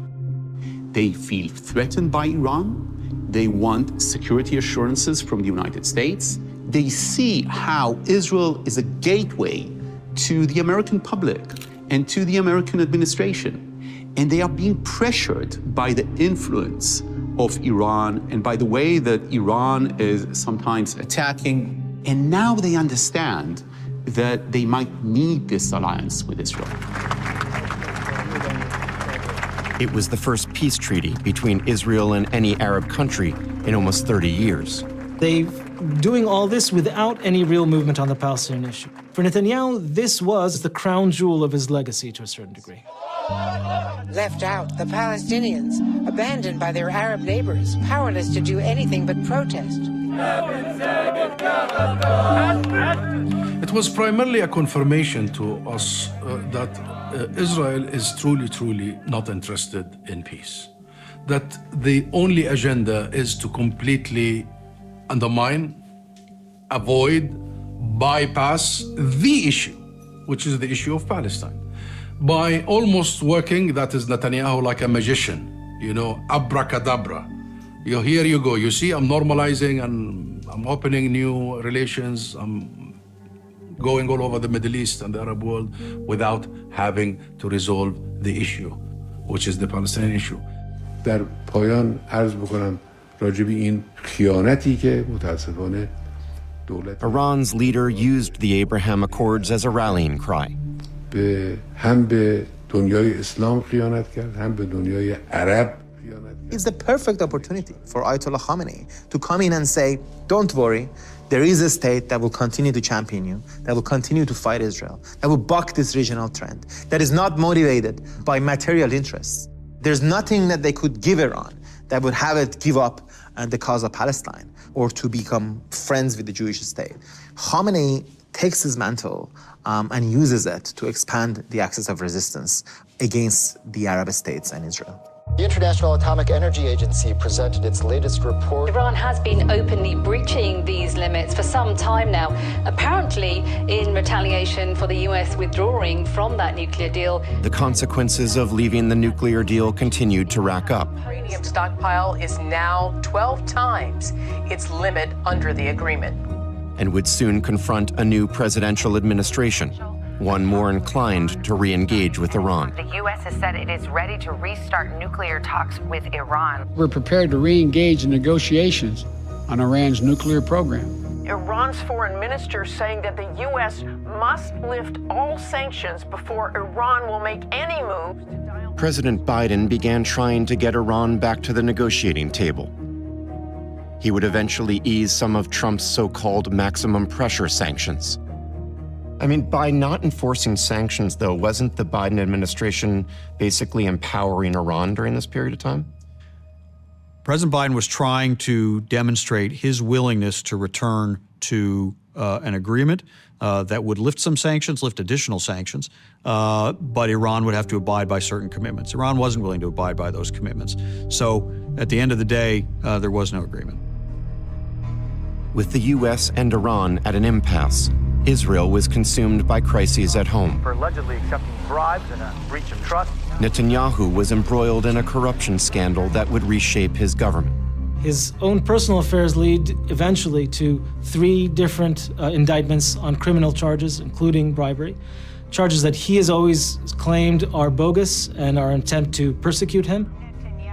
They feel threatened by Iran. They want security assurances from the United States. They see how Israel is a gateway to the American public and to the American administration. And they are being pressured by the influence of Iran and by the way that Iran is sometimes attacking. And now they understand that they might need this alliance with Israel. It was the first peace treaty between Israel and any Arab country in almost 30 years. They're doing all this without any real movement on the Palestinian issue. For Netanyahu, this was the crown jewel of his legacy to a certain degree. Left out, the Palestinians, abandoned by their Arab neighbors, powerless to do anything but protest. It was primarily a confirmation to us that Israel is truly not interested in peace. That the only agenda is to completely undermine, avoid, bypass the issue, which is the issue of Palestine, by almost working, that is Netanyahu, like a magician, abracadabra. Here you go, you see, I'm normalizing and I'm opening new relations, I'm going all over the Middle East and the Arab world without having to resolve the issue, which is the Palestinian issue. در پایان عرض بکنم راجع به این خیانتی که متاسفانه دولت Iran's leader used the Abraham Accords as a rallying cry. هم به دنیای اسلام خیانت کرد هم به دنیای عرب. It's the perfect opportunity for Ayatollah Khamenei to come in and say, don't worry, there is a state that will continue to champion you, that will continue to fight Israel, that will buck this regional trend, that is not motivated by material interests. There's nothing that they could give Iran that would have it give up the cause of Palestine or to become friends with the Jewish state. Khamenei takes his mantle and uses it to expand the axis of resistance against the Arab states and Israel. The International Atomic Energy Agency presented its latest report. Iran has been openly breaching these limits for some time now, apparently in retaliation for the US withdrawing from that nuclear deal. The consequences of leaving the nuclear deal continued to rack up. Uranium stockpile is now 12 times its limit under the agreement. And would soon confront a new presidential administration, one more inclined to re-engage with Iran. The U.S. has said it is ready to restart nuclear talks with Iran. We're prepared to re-engage in negotiations on Iran's nuclear program. Iran's foreign minister saying that the U.S. must lift all sanctions before Iran will make any moves. President Biden began trying to get Iran back to the negotiating table. He would eventually ease some of Trump's so-called maximum pressure sanctions. I mean, by not enforcing sanctions, though, wasn't the Biden administration basically empowering Iran during this period of time? President Biden was trying to demonstrate his willingness to return to an agreement that would lift some sanctions, lift additional sanctions, but Iran would have to abide by certain commitments. Iran wasn't willing to abide by those commitments. So at the end of the day, there was no agreement. With the U.S. and Iran at an impasse, Israel was consumed by crises at home. For allegedly accepting bribes and a breach of trust. Netanyahu was embroiled in a corruption scandal that would reshape his government. His own personal affairs lead eventually to 3 different indictments on criminal charges, including bribery, charges that he has always claimed are bogus and are an attempt to persecute him.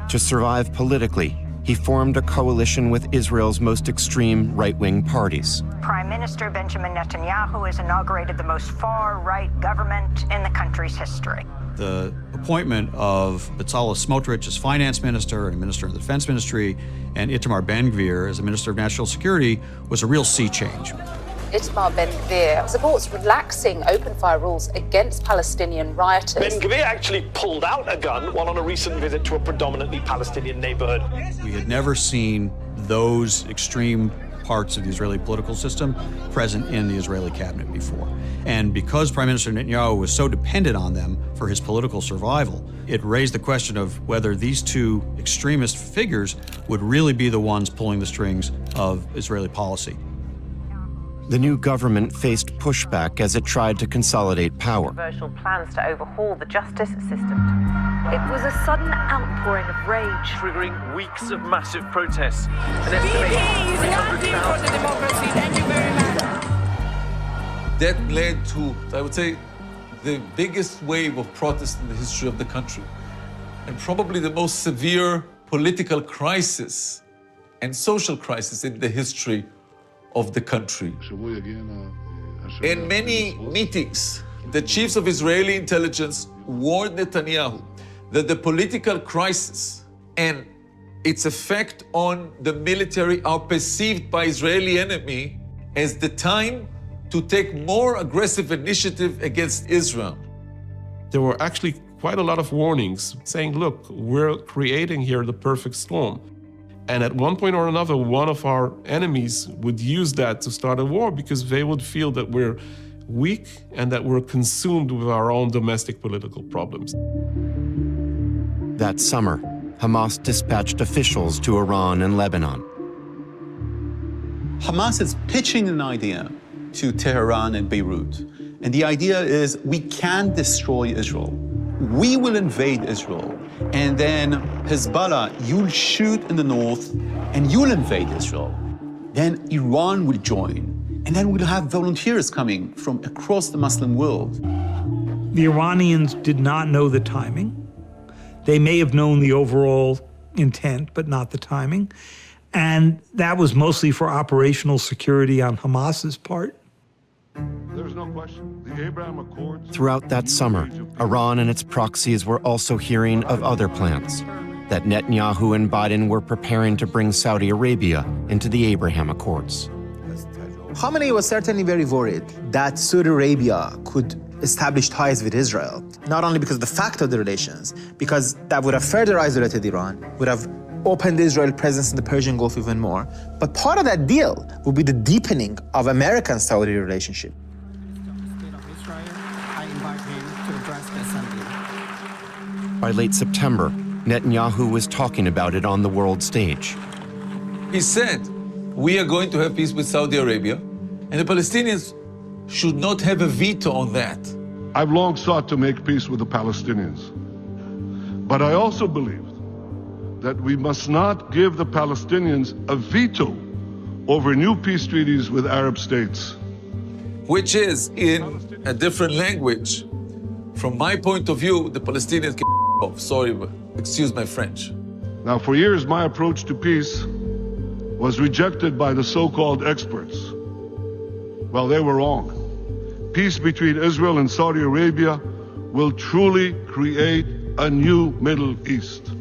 To survive politically, he formed a coalition with Israel's most extreme right-wing parties. Prime Minister Benjamin Netanyahu has inaugurated the most far-right government in the country's history. The appointment of Bezalel Smotrich as finance minister and minister of the defense ministry and Itamar Ben-Gvir as a minister of national security was a real sea change. Itamar Ben-Gvir supports relaxing open-fire rules against Palestinian rioters. Ben-Gvir actually pulled out a gun while on a recent visit to a predominantly Palestinian neighborhood. We had never seen those extreme parts of the Israeli political system present in the Israeli cabinet before. And because Prime Minister Netanyahu was so dependent on them for his political survival, it raised the question of whether these 2 extremist figures would really be the ones pulling the strings of Israeli policy. The new government faced pushback as it tried to consolidate power. Controversial plans to overhaul the justice system. It was a sudden outpouring of rage, triggering weeks of massive protests. An estimated 300,000 democracy. Thank you very much. That led to, I would say, the biggest wave of protest in the history of the country, and probably the most severe political crisis and social crisis in the history of the country. In many meetings, the chiefs of Israeli intelligence warned Netanyahu that the political crisis and its effect on the military are perceived by Israeli enemy as the time to take more aggressive initiative against Israel. There were actually quite a lot of warnings saying, look, we're creating here the perfect storm. And at one point or another, one of our enemies would use that to start a war because they would feel that we're weak and that we're consumed with our own domestic political problems. That summer, Hamas dispatched officials to Iran and Lebanon. Hamas is pitching an idea to Tehran and Beirut. And the idea is we can destroy Israel. We will invade Israel. And then Hezbollah, you'll shoot in the north and you'll invade Israel. Then Iran will join. And then we'll have volunteers coming from across the Muslim world. The Iranians did not know the timing. They may have known the overall intent, but not the timing. And that was mostly for operational security on Hamas's part. There's no question. The Abraham Accords. Throughout that summer, Iran and its proxies were also hearing of other plans, that Netanyahu and Biden were preparing to bring Saudi Arabia into the Abraham Accords. Khamenei was certainly very worried that Saudi Arabia could establish ties with Israel, not only because of the fact of the relations, because that would have further isolated Iran, would have opened Israel's presence in the Persian Gulf even more. But part of that deal would be the deepening of American-Saudi relationship. By late September, Netanyahu was talking about it on the world stage. He said, we are going to have peace with Saudi Arabia, and the Palestinians should not have a veto on that. I've long sought to make peace with the Palestinians. But I also believed that we must not give the Palestinians a veto over new peace treaties with Arab states. Which is, in a different language, from my point of view, the Palestinians can off. Sorry, but excuse my French. Now, for years, my approach to peace was rejected by the so-called experts. Well, they were wrong. Peace between Israel and Saudi Arabia will truly create a new Middle East.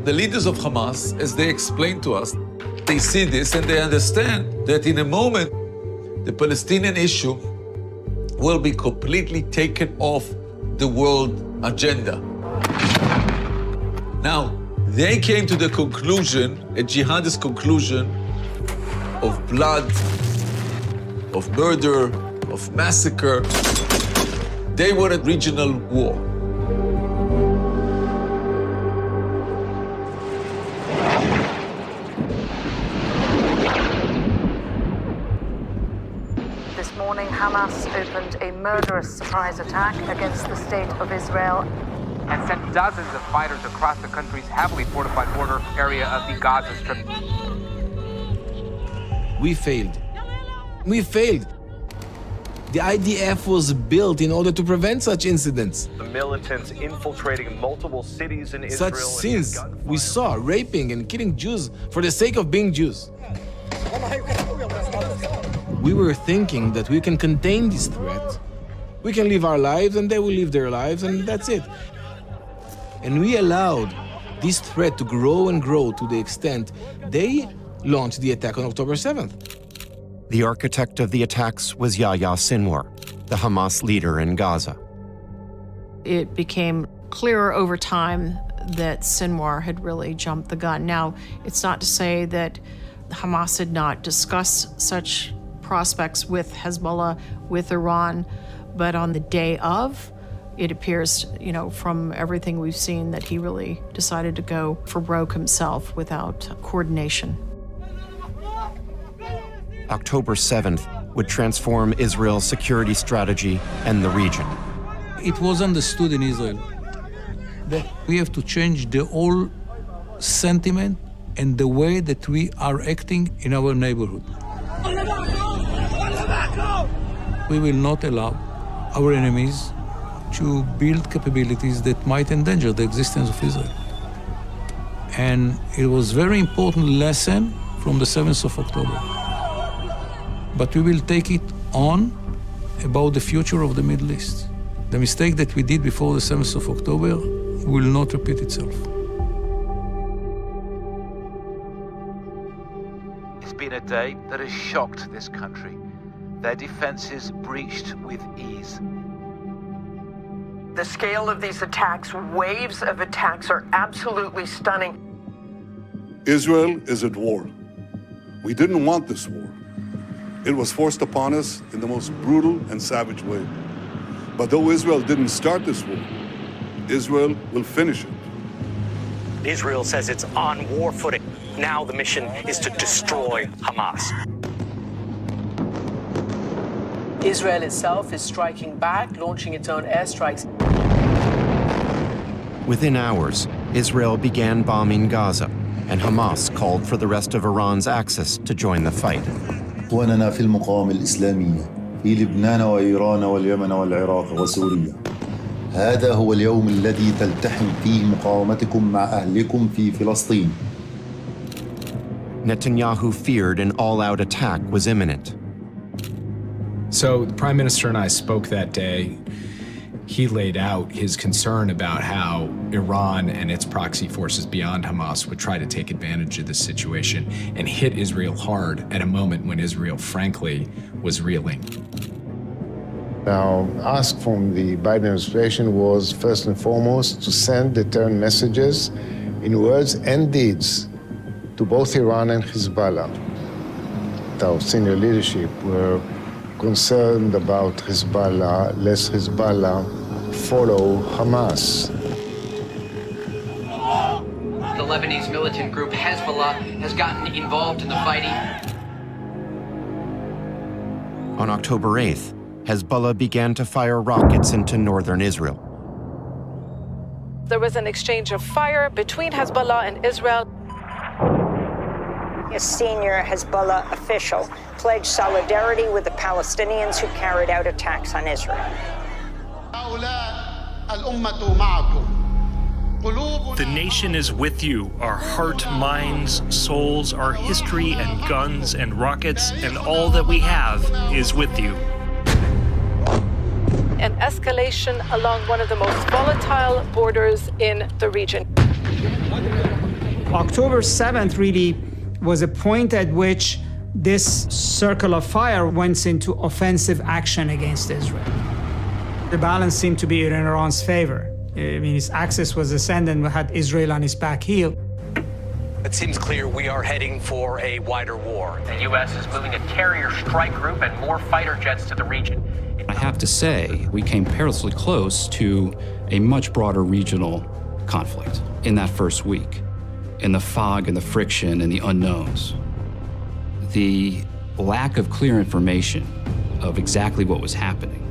The leaders of Hamas, as they explained to us, They see this and they understand that in a moment, the Palestinian issue will be completely taken off the world agenda. Now, they came to the conclusion, a jihadist conclusion, of blood, of murder, of massacre. They wanted regional war. This morning, Hamas opened a murderous surprise attack against the state of Israel and sent dozens of fighters across the country's heavily fortified border area of the Gaza Strip. We failed. We failed. The IDF was built in order to prevent such incidents. The militants infiltrating multiple cities in Israel. Such sins we saw, raping and killing Jews for the sake of being Jews. We were thinking that we can contain this threat. We can live our lives and they will live their lives and that's it. And we allowed this threat to grow and grow to the extent they launched the attack on October 7th. The architect of the attacks was Yahya Sinwar, the Hamas leader in Gaza. It became clearer over time that Sinwar had really jumped the gun. Now, it's not to say that Hamas had not discussed such prospects with Hezbollah, with Iran, but on the day of, it appears, from everything we've seen, that he really decided to go for broke himself without coordination. October 7th would transform Israel's security strategy and the region. It was understood in Israel that we have to change the whole sentiment and the way that we are acting in our neighborhood. We will not allow our enemies to build capabilities that might endanger the existence of Israel. And it was a very important lesson from the 7th of October. But we will take it on about the future of the Middle East. The mistake that we did before the 7th of October will not repeat itself. It's been a day that has shocked this country. Their defenses breached with ease. The scale of these attacks, waves of attacks, are absolutely stunning. Israel is at war. We didn't want this war. It was forced upon us in the most brutal and savage way. But though Israel didn't start this war, Israel will finish it. Israel says it's on war footing. Now the mission is to destroy Hamas. Israel itself is striking back, launching its own airstrikes. Within hours, Israel began bombing Gaza, and Hamas called for the rest of Iran's axis to join the fight. إخواننا في المقاومة الإسلامية في لبنان وإيران واليمن والعراق وسوريا. هذا هو اليوم الذي تلتحم فيه مقاومتكم مع أهلكم في فلسطين. Netanyahu feared an all-out attack was imminent. So the Prime Minister and I spoke that day. He laid out his concern about how Iran and its proxy forces beyond Hamas would try to take advantage of this situation and hit Israel hard at a moment when Israel, frankly, was reeling. Now, ask from the Biden administration was first and foremost to send deterrent messages in words and deeds to both Iran and Hezbollah. Our senior leadership were concerned about Hezbollah, lest Hezbollah follow Hamas. The Lebanese militant group Hezbollah has gotten involved in the fighting. On October 8th, Hezbollah began to fire rockets into northern Israel. There was an exchange of fire between Hezbollah and Israel. A senior Hezbollah official pledged solidarity with the Palestinians who carried out attacks on Israel. The nation is with you. Our heart, minds, souls, our history and guns and rockets and all that we have is with you. An escalation along one of the most volatile borders in the region. October 7th really was a point at which this circle of fire went into offensive action against Israel. The balance seemed to be in Iran's favor. I mean, its axis was ascendant, had Israel on its back heel. It seems clear we are heading for a wider war. The U.S. is moving a carrier strike group and more fighter jets to the region. I have to say, we came perilously close to a much broader regional conflict in that first week, in the fog and the friction and the unknowns. The lack of clear information of exactly what was happening,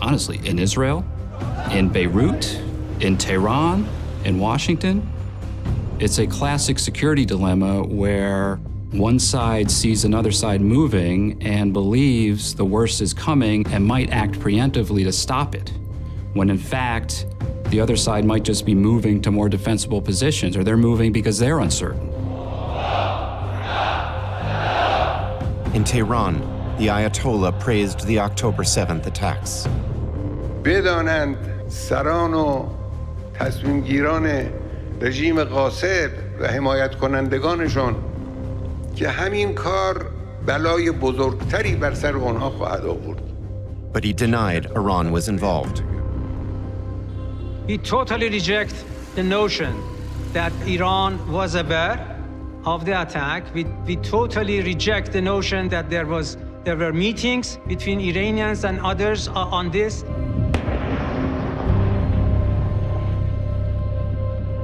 honestly, in Israel, in Beirut, in Tehran, in Washington, it's a classic security dilemma where one side sees another side moving and believes the worst is coming and might act preemptively to stop it, when in fact, the other side might just be moving to more defensible positions, or they're moving because they're uncertain. In Tehran, the Ayatollah praised the October 7th attacks. بدانند سران و تصمیم گیران رژیم غاصب و حمایت کنندگانشان که همین کار بلای بزرگتری بر سر آنها خواهد آورد. But he denied Iran was involved. We totally reject the notion that Iran was aware of the attack. We totally reject the notion that there were meetings between Iranians and others on this.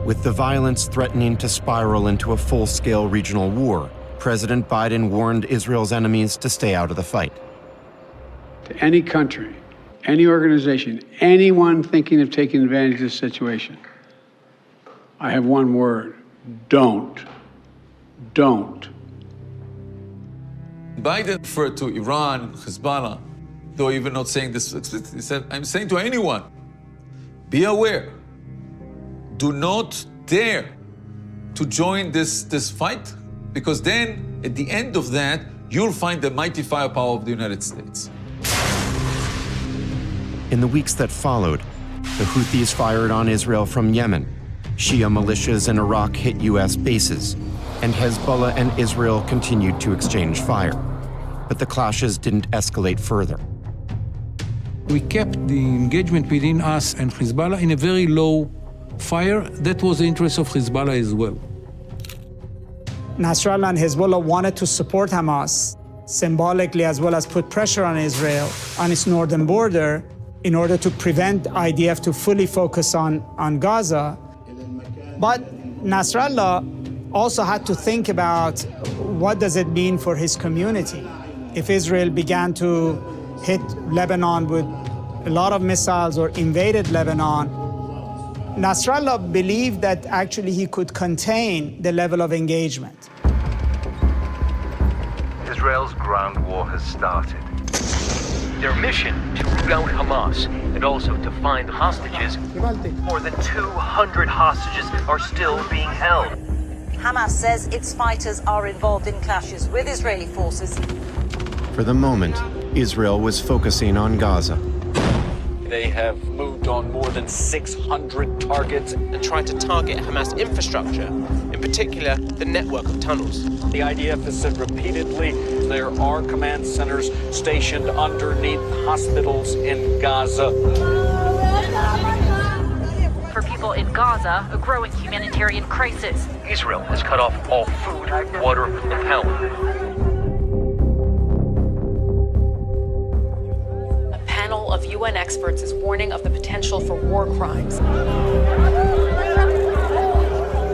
With the violence threatening to spiral into a full-scale regional war, President Biden warned Israel's enemies to stay out of the fight. To any country, any organization, anyone thinking of taking advantage of this situation, I have one word: don't. Don't. Biden referred to Iran, Hezbollah, though even not saying this explicitly. He said, I'm saying to anyone, be aware. Do not dare to join this fight, because then, at the end of that, you'll find the mighty firepower of the United States. In the weeks that followed, the Houthis fired on Israel from Yemen. Shia militias in Iraq hit U.S. bases, and Hezbollah and Israel continued to exchange fire. But the clashes didn't escalate further. We kept the engagement between us and Hezbollah in a very low fire. That was the interest of Hezbollah as well. Nasrallah and Hezbollah wanted to support Hamas symbolically, as well as put pressure on Israel on its northern border in order to prevent IDF to fully focus on Gaza. But Nasrallah also had to think about what does it mean for his community. If Israel began to hit Lebanon with a lot of missiles or invaded Lebanon, Nasrallah believed that actually he could contain the level of engagement. Israel's ground war has started. Their mission to root out Hamas and also to find hostages. More than 200 hostages are still being held. Hamas says its fighters are involved in clashes with Israeli forces. For the moment, Israel was focusing on Gaza. They have moved on more than 600 targets and tried to target Hamas infrastructure, in particular the network of tunnels. The IDF has said repeatedly there are command centers stationed underneath hospitals in Gaza. For people in Gaza, a growing humanitarian crisis. Israel has cut off all food, water, and power. A panel of UN experts is warning of the potential for war crimes.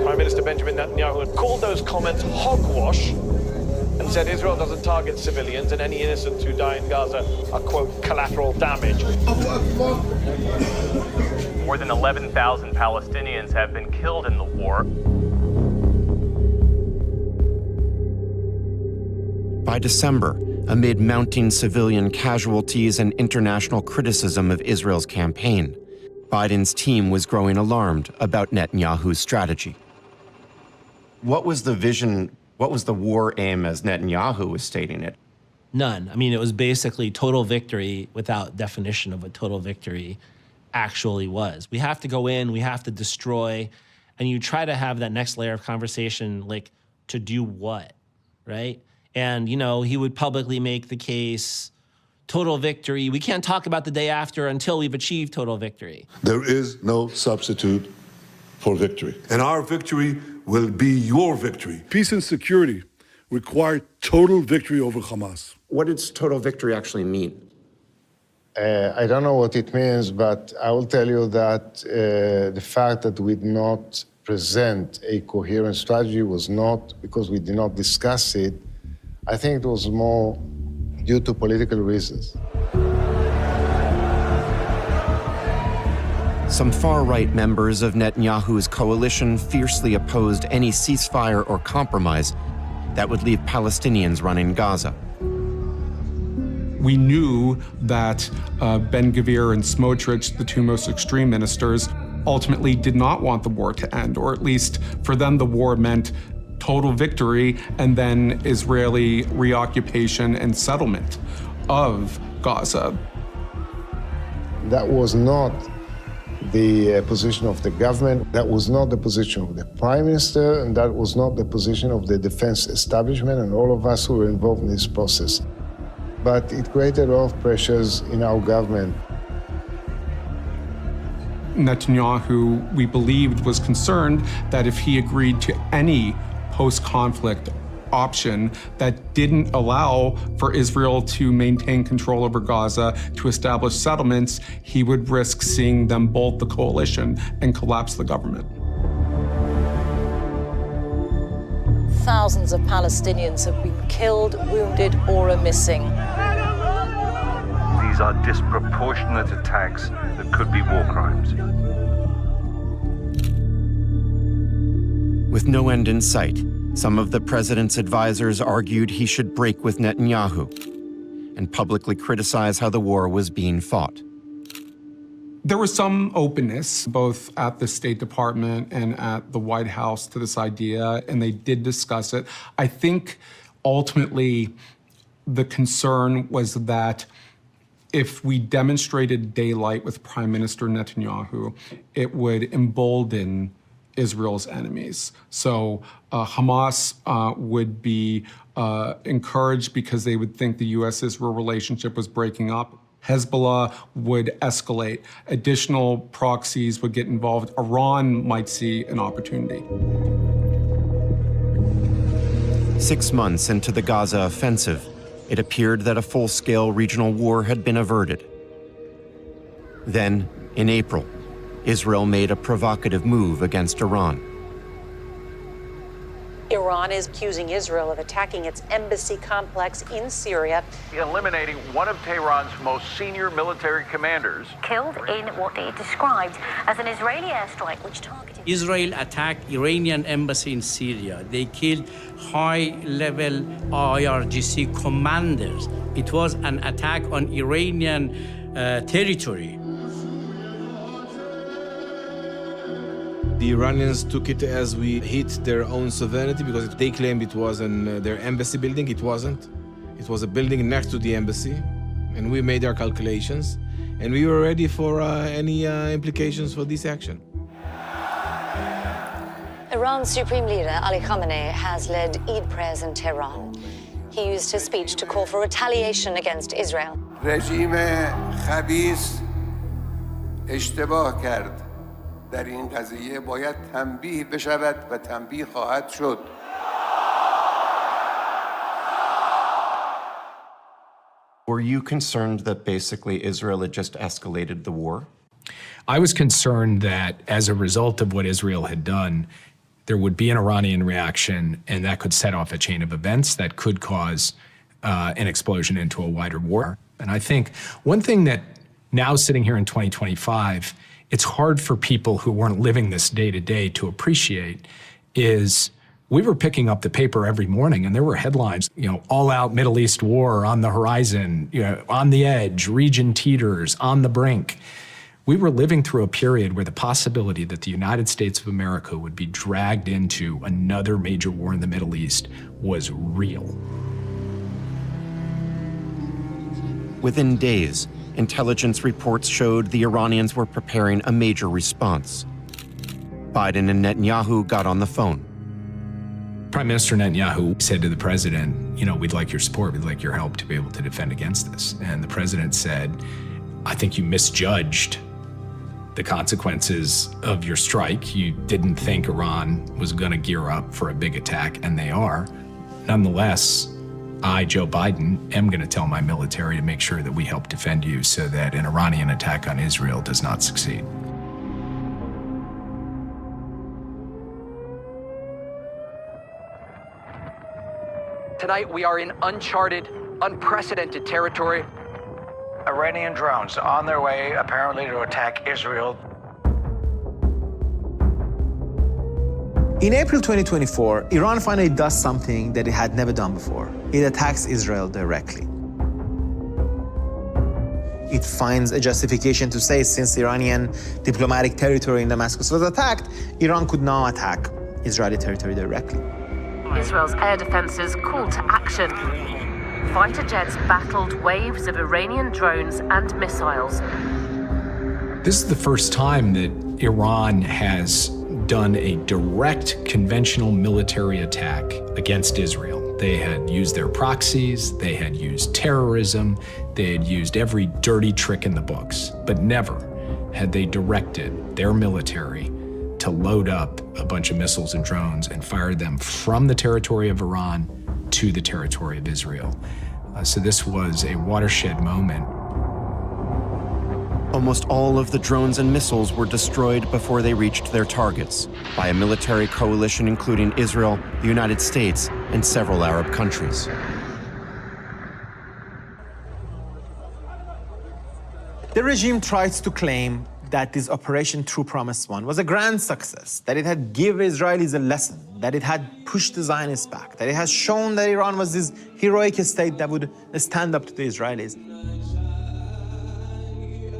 Prime Minister Benjamin Netanyahu had called those comments hogwash and said Israel doesn't target civilians and any innocents who die in Gaza are, quote, collateral damage. More than 11,000 Palestinians have been killed in the war. By December, amid mounting civilian casualties and international criticism of Israel's campaign, Biden's team was growing alarmed about Netanyahu's strategy. What was the vision, what was the war aim as Netanyahu was stating it? None. I mean, it was basically total victory without definition of what total victory actually was. We have to go in, we have to destroy, and you try to have that next layer of conversation, like, to do what? right? And, you know, he would publicly make the case, total victory. We can't talk about the day after until we've achieved total victory. There is no substitute for victory. And our victory will be your victory. Peace and security require total victory over Hamas. What does total victory actually mean? I don't know what it means, but I will tell you that the fact that we did not present a coherent strategy was not because we did not discuss it. I think it was more due to political reasons. Some far-right members of Netanyahu's coalition fiercely opposed any ceasefire or compromise that would leave Palestinians running Gaza. We knew that Ben-Gvir and Smotrich, the two most extreme ministers, ultimately did not want the war to end, or at least for them the war meant total victory and then Israeli reoccupation and settlement of Gaza. That was not the position of the government, that was not the position of the prime minister, and that was not the position of the defense establishment and all of us who were involved in this process. But it created a lot of pressures in our government. Netanyahu, we believed, was concerned that if he agreed to any post-conflict option that didn't allow for Israel to maintain control over Gaza, to establish settlements, he would risk seeing them bolt the coalition and collapse the government. Thousands of Palestinians have been killed, wounded, or are missing. These are disproportionate attacks that could be war crimes. With no end in sight, some of the president's advisors argued he should break with Netanyahu and publicly criticize how the war was being fought. There was some openness, both at the State Department and at the White House, to this idea, and they did discuss it. I think ultimately the concern was that if we demonstrated daylight with Prime Minister Netanyahu, it would embolden Israel's enemies. So Hamas would be encouraged because they would think the U.S.-Israel relationship was breaking up. Hezbollah would escalate. Additional proxies would get involved. Iran might see an opportunity. 6 months into the Gaza offensive, it appeared that a full-scale regional war had been averted. Then, in April, Israel made a provocative move against Iran. Iran is accusing Israel of attacking its embassy complex in Syria. Eliminating one of Tehran's most senior military commanders. Killed in what they described as an Israeli airstrike which targeted... Israel attacked Iranian embassy in Syria. They killed high-level IRGC commanders. It was an attack on Iranian territory. The Iranians took it as we hit their own sovereignty because they claimed it was their embassy building. It wasn't. It was a building next to the embassy, and we made our calculations, and we were ready for any implications for this action. Iran's Supreme Leader Ali Khamenei has led Eid prayers in Tehran. He used his speech to call for retaliation against Israel. رژیم خبیث اشتباه کرد. در این قضیه باید تنبیه بشود و تنبیه خواهد شد. Were you concerned that basically Israel had just escalated the war? I was concerned that as a result of what Israel had done, there would be an Iranian reaction, and that could set off a chain of events that could cause an explosion into a wider war. And I think one thing that now sitting here in 2025, it's hard for people who weren't living this day to day to appreciate is we were picking up the paper every morning and there were headlines, all out Middle East war on the horizon, on the edge, region teeters, on the brink. We were living through a period where the possibility that the United States of America would be dragged into another major war in the Middle East was real. Within days, intelligence reports showed the Iranians were preparing a major response. Biden and Netanyahu got on the phone. Prime Minister Netanyahu said to the president, we'd like your support, we'd like your help to be able to defend against this. And the president said, I think you misjudged the consequences of your strike. You didn't think Iran was going to gear up for a big attack, and they are. Nonetheless, I, Joe Biden, am going to tell my military to make sure that we help defend you so that an Iranian attack on Israel does not succeed. Tonight, we are in uncharted, unprecedented territory. Iranian drones on their way, apparently, to attack Israel. In April 2024, Iran finally does something that it had never done before. It attacks Israel directly. It finds a justification to say since Iranian diplomatic territory in Damascus was attacked, Iran could now attack Israeli territory directly. Israel's air defenses called to action. Fighter jets battled waves of Iranian drones and missiles. This is the first time that Iran has done a direct conventional military attack against Israel. They had used their proxies, they had used terrorism, they had used every dirty trick in the books, but never had they directed their military to load up a bunch of missiles and drones and fire them from the territory of Iran to the territory of Israel. So this was a watershed moment. Almost all of the drones and missiles were destroyed before they reached their targets by a military coalition including Israel, the United States, and several Arab countries. The regime tried to claim that this Operation True Promise One was a grand success, that it had given Israelis a lesson, that it had pushed the Zionists back, that it has shown that Iran was this heroic state that would stand up to the Israelis.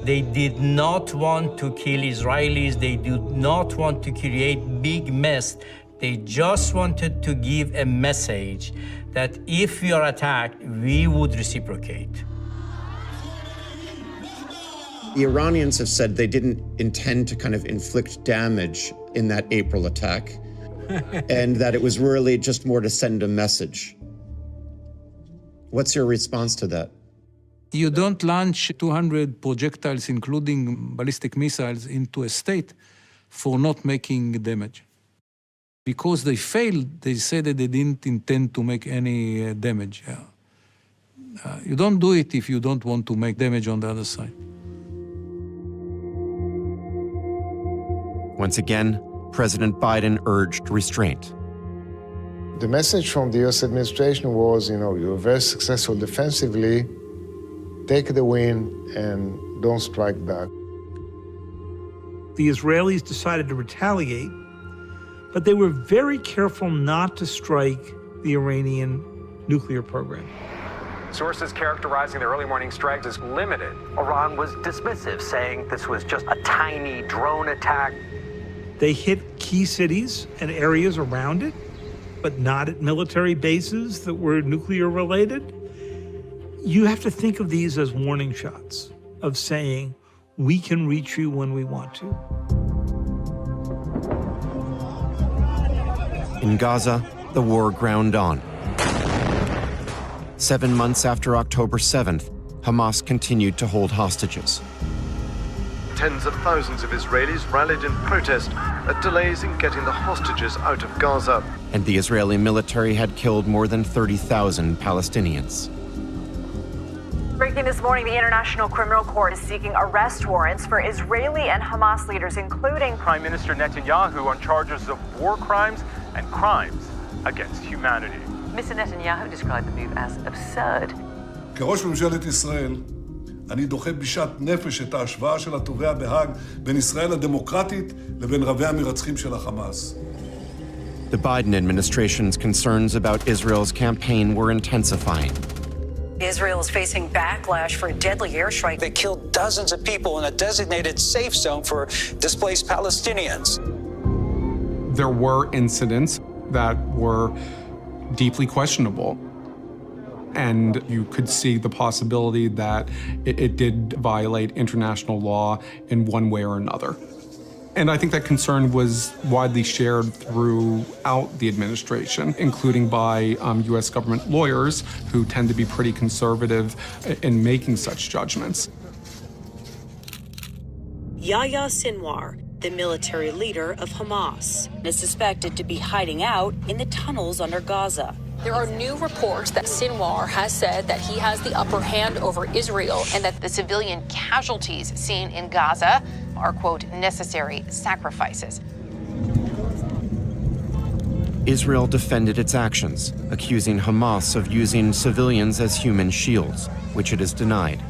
They did not want to kill Israelis. They did not want to create big mess. They just wanted to give a message that if we are attacked, we would reciprocate. The Iranians have said they didn't intend to kind of inflict damage in that April attack, and that it was really just more to send a message. What's your response to that? You don't launch 200 projectiles, including ballistic missiles, into a state for not making damage. Because they failed, they said that they didn't intend to make any damage. You don't do it if you don't want to make damage on the other side. Once again, President Biden urged restraint. The message from the US administration was, you were very successful defensively, take the win and don't strike back. The Israelis decided to retaliate, but they were very careful not to strike the Iranian nuclear program. Sources characterizing the early morning strikes as limited. Iran was dismissive, saying this was just a tiny drone attack. They hit key cities and areas around it, but not at military bases that were nuclear related. You have to think of these as warning shots of saying, we can reach you when we want to. In Gaza, the war ground on. 7 months after October 7th, Hamas continued to hold hostages. Tens of thousands of Israelis rallied in protest at delays in getting the hostages out of Gaza. And the Israeli military had killed more than 30,000 Palestinians. Breaking this morning, the International Criminal Court is seeking arrest warrants for Israeli and Hamas leaders, including Prime Minister Netanyahu on charges of war crimes and crimes against humanity. Mr. Netanyahu described the move as absurd. כראש ממשלת ישראל, אני דוחה בשאט נפש את ההשוואה של התובע בהאג בין ישראל הדמוקרטית לבין רבי המרצחים של החמאס. The Biden administration's concerns about Israel's campaign were intensifying. Israel is facing backlash for a deadly airstrike. They killed dozens of people in a designated safe zone for displaced Palestinians. There were incidents that were deeply questionable. And you could see the possibility that it did violate international law in one way or another. And I think that concern was widely shared throughout the administration, including by U.S. government lawyers who tend to be pretty conservative in making such judgments. Yahya Sinwar, the military leader of Hamas, is suspected to be hiding out in the tunnels under Gaza. There are new reports that Sinwar has said that he has the upper hand over Israel and that the civilian casualties seen in Gaza are, quote, necessary sacrifices. Israel defended its actions, accusing Hamas of using civilians as human shields, which it has denied.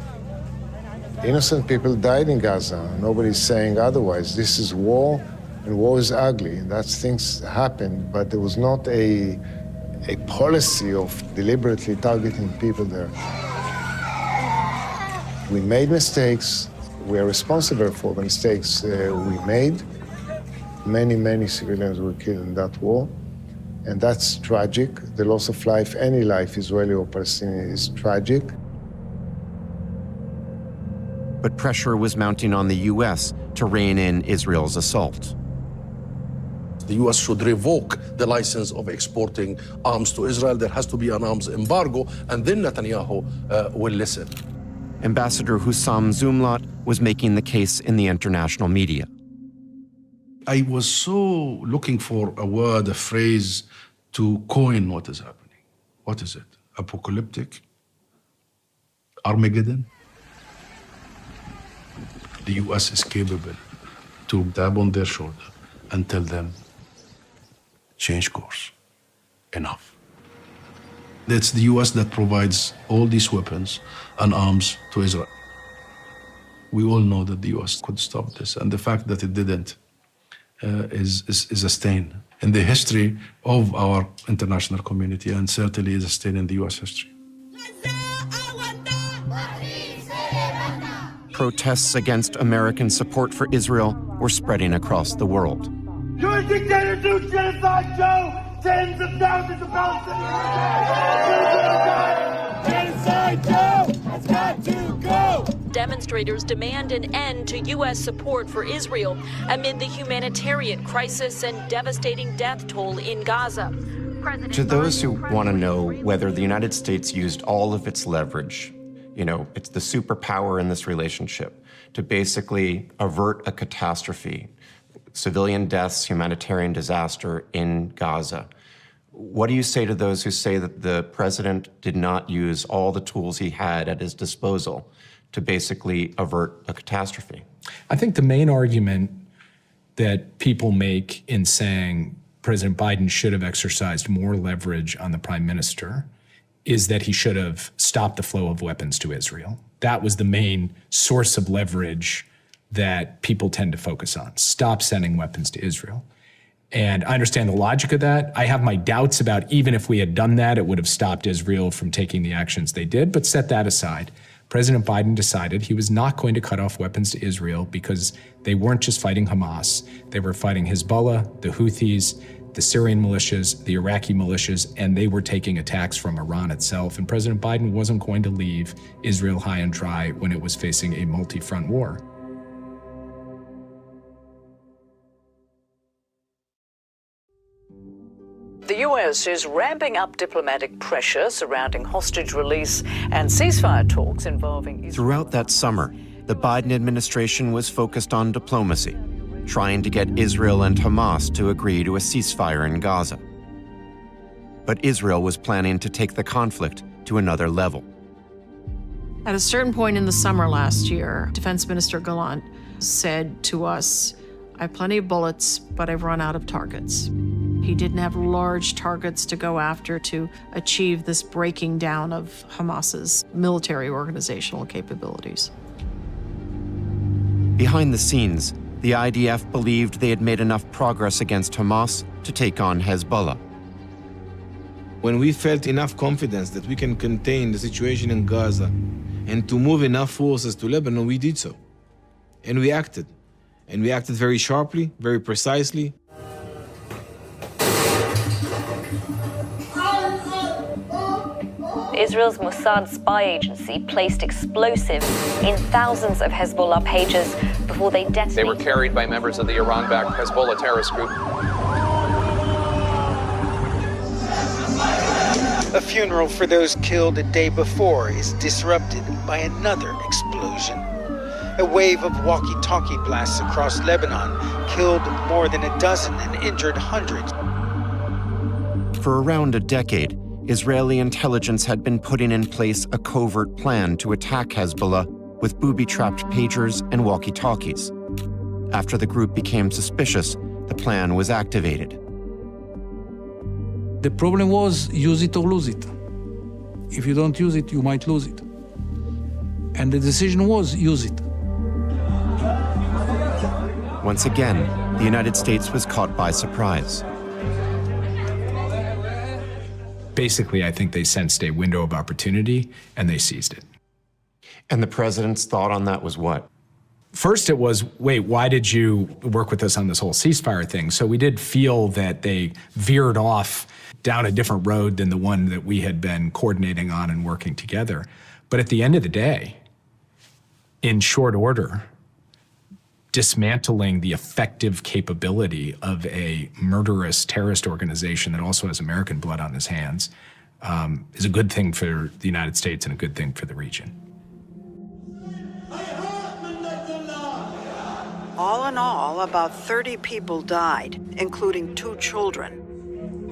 Innocent people died in Gaza. Nobody's saying otherwise. This is war, and war is ugly. That's things happen, but there was not a policy of deliberately targeting people there. We made mistakes. We are responsible for the mistakes we made. Many civilians were killed in that war, and that's tragic. The loss of life, any life, Israeli or Palestinian, is tragic. But pressure was mounting on the U.S. to rein in Israel's assault. The U.S. should revoke the license of exporting arms to Israel. There has to be an arms embargo, and then Netanyahu will listen. Ambassador Hussam Zumlatt was making the case in the international media. I was so looking for a word, a phrase to coin what is happening. What is it? Apocalyptic? Armageddon? The U.S. is capable to tap on their shoulder and tell them, change course. Enough. It's the U.S. that provides all these weapons and arms to Israel. We all know that the U.S. could stop this, and the fact that it didn't is a stain in the history of our international community, and certainly is a stain in the U.S. history. Protests against American support for Israel were spreading across the world. You're a dictator, do genocide, Joe! Tens of thousands of Palestinians! Genocide, Joe! Has got to go! Demonstrators demand an end to U.S. support for Israel amid the humanitarian crisis and devastating death toll in Gaza. To those who want to know whether the United States used all of its leverage, you know, it's the superpower in this relationship, to basically avert a catastrophe, civilian deaths, humanitarian disaster in Gaza. What do you say to those who say that the president did not use all the tools he had at his disposal to basically avert a catastrophe? I think the main argument that people make in saying President Biden should have exercised more leverage on the prime minister is that he should have stopped the flow of weapons to Israel. That was the main source of leverage that people tend to focus on. Stop sending weapons to Israel. And I understand the logic of that. I have my doubts about even if we had done that, it would have stopped Israel from taking the actions they did, but set that aside. President Biden decided he was not going to cut off weapons to Israel because they weren't just fighting Hamas. They were fighting Hezbollah, the Houthis, the Syrian militias, the Iraqi militias, and they were taking attacks from Iran itself. And President Biden wasn't going to leave Israel high and dry when it was facing a multi-front war. The U.S. is ramping up diplomatic pressure surrounding hostage release and ceasefire talks involving Israel. Throughout that summer, the Biden administration was focused on diplomacy, trying to get Israel and Hamas to agree to a ceasefire in Gaza. But Israel was planning to take the conflict to another level. At a certain point in the summer last year, Defense Minister Gallant said to us, I have plenty of bullets, but I've run out of targets. He didn't have large targets to go after to achieve this breaking down of Hamas's military organizational capabilities. Behind the scenes, the IDF believed they had made enough progress against Hamas to take on Hezbollah. When we felt enough confidence that we can contain the situation in Gaza and to move enough forces to Lebanon, we did so. And we acted. And we acted very sharply, very precisely. Israel's Mossad spy agency placed explosives in thousands of Hezbollah pages before they detonated. They were carried by members of the Iran-backed Hezbollah terrorist group. A funeral for those killed a day before is disrupted by another explosion. A wave of walkie-talkie blasts across Lebanon killed more than a dozen and injured hundreds. For around a decade, Israeli intelligence had been putting in place a covert plan to attack Hezbollah with booby-trapped pagers and walkie-talkies. After the group became suspicious, the plan was activated. The problem was use it or lose it. If you don't use it, you might lose it. And the decision was use it. Once again, the United States was caught by surprise. Basically, I think they sensed a window of opportunity and they seized it. And the president's thought on that was what? First, it was, wait, why did you work with us on this whole ceasefire thing? So we did feel that they veered off down a different road than the one that we had been coordinating on and working together. But at the end of the day, in short order, dismantling the effective capability of a murderous terrorist organization that also has American blood on his hands is a good thing for the United States and a good thing for the region. All in all, about 30 people died, including 2 children.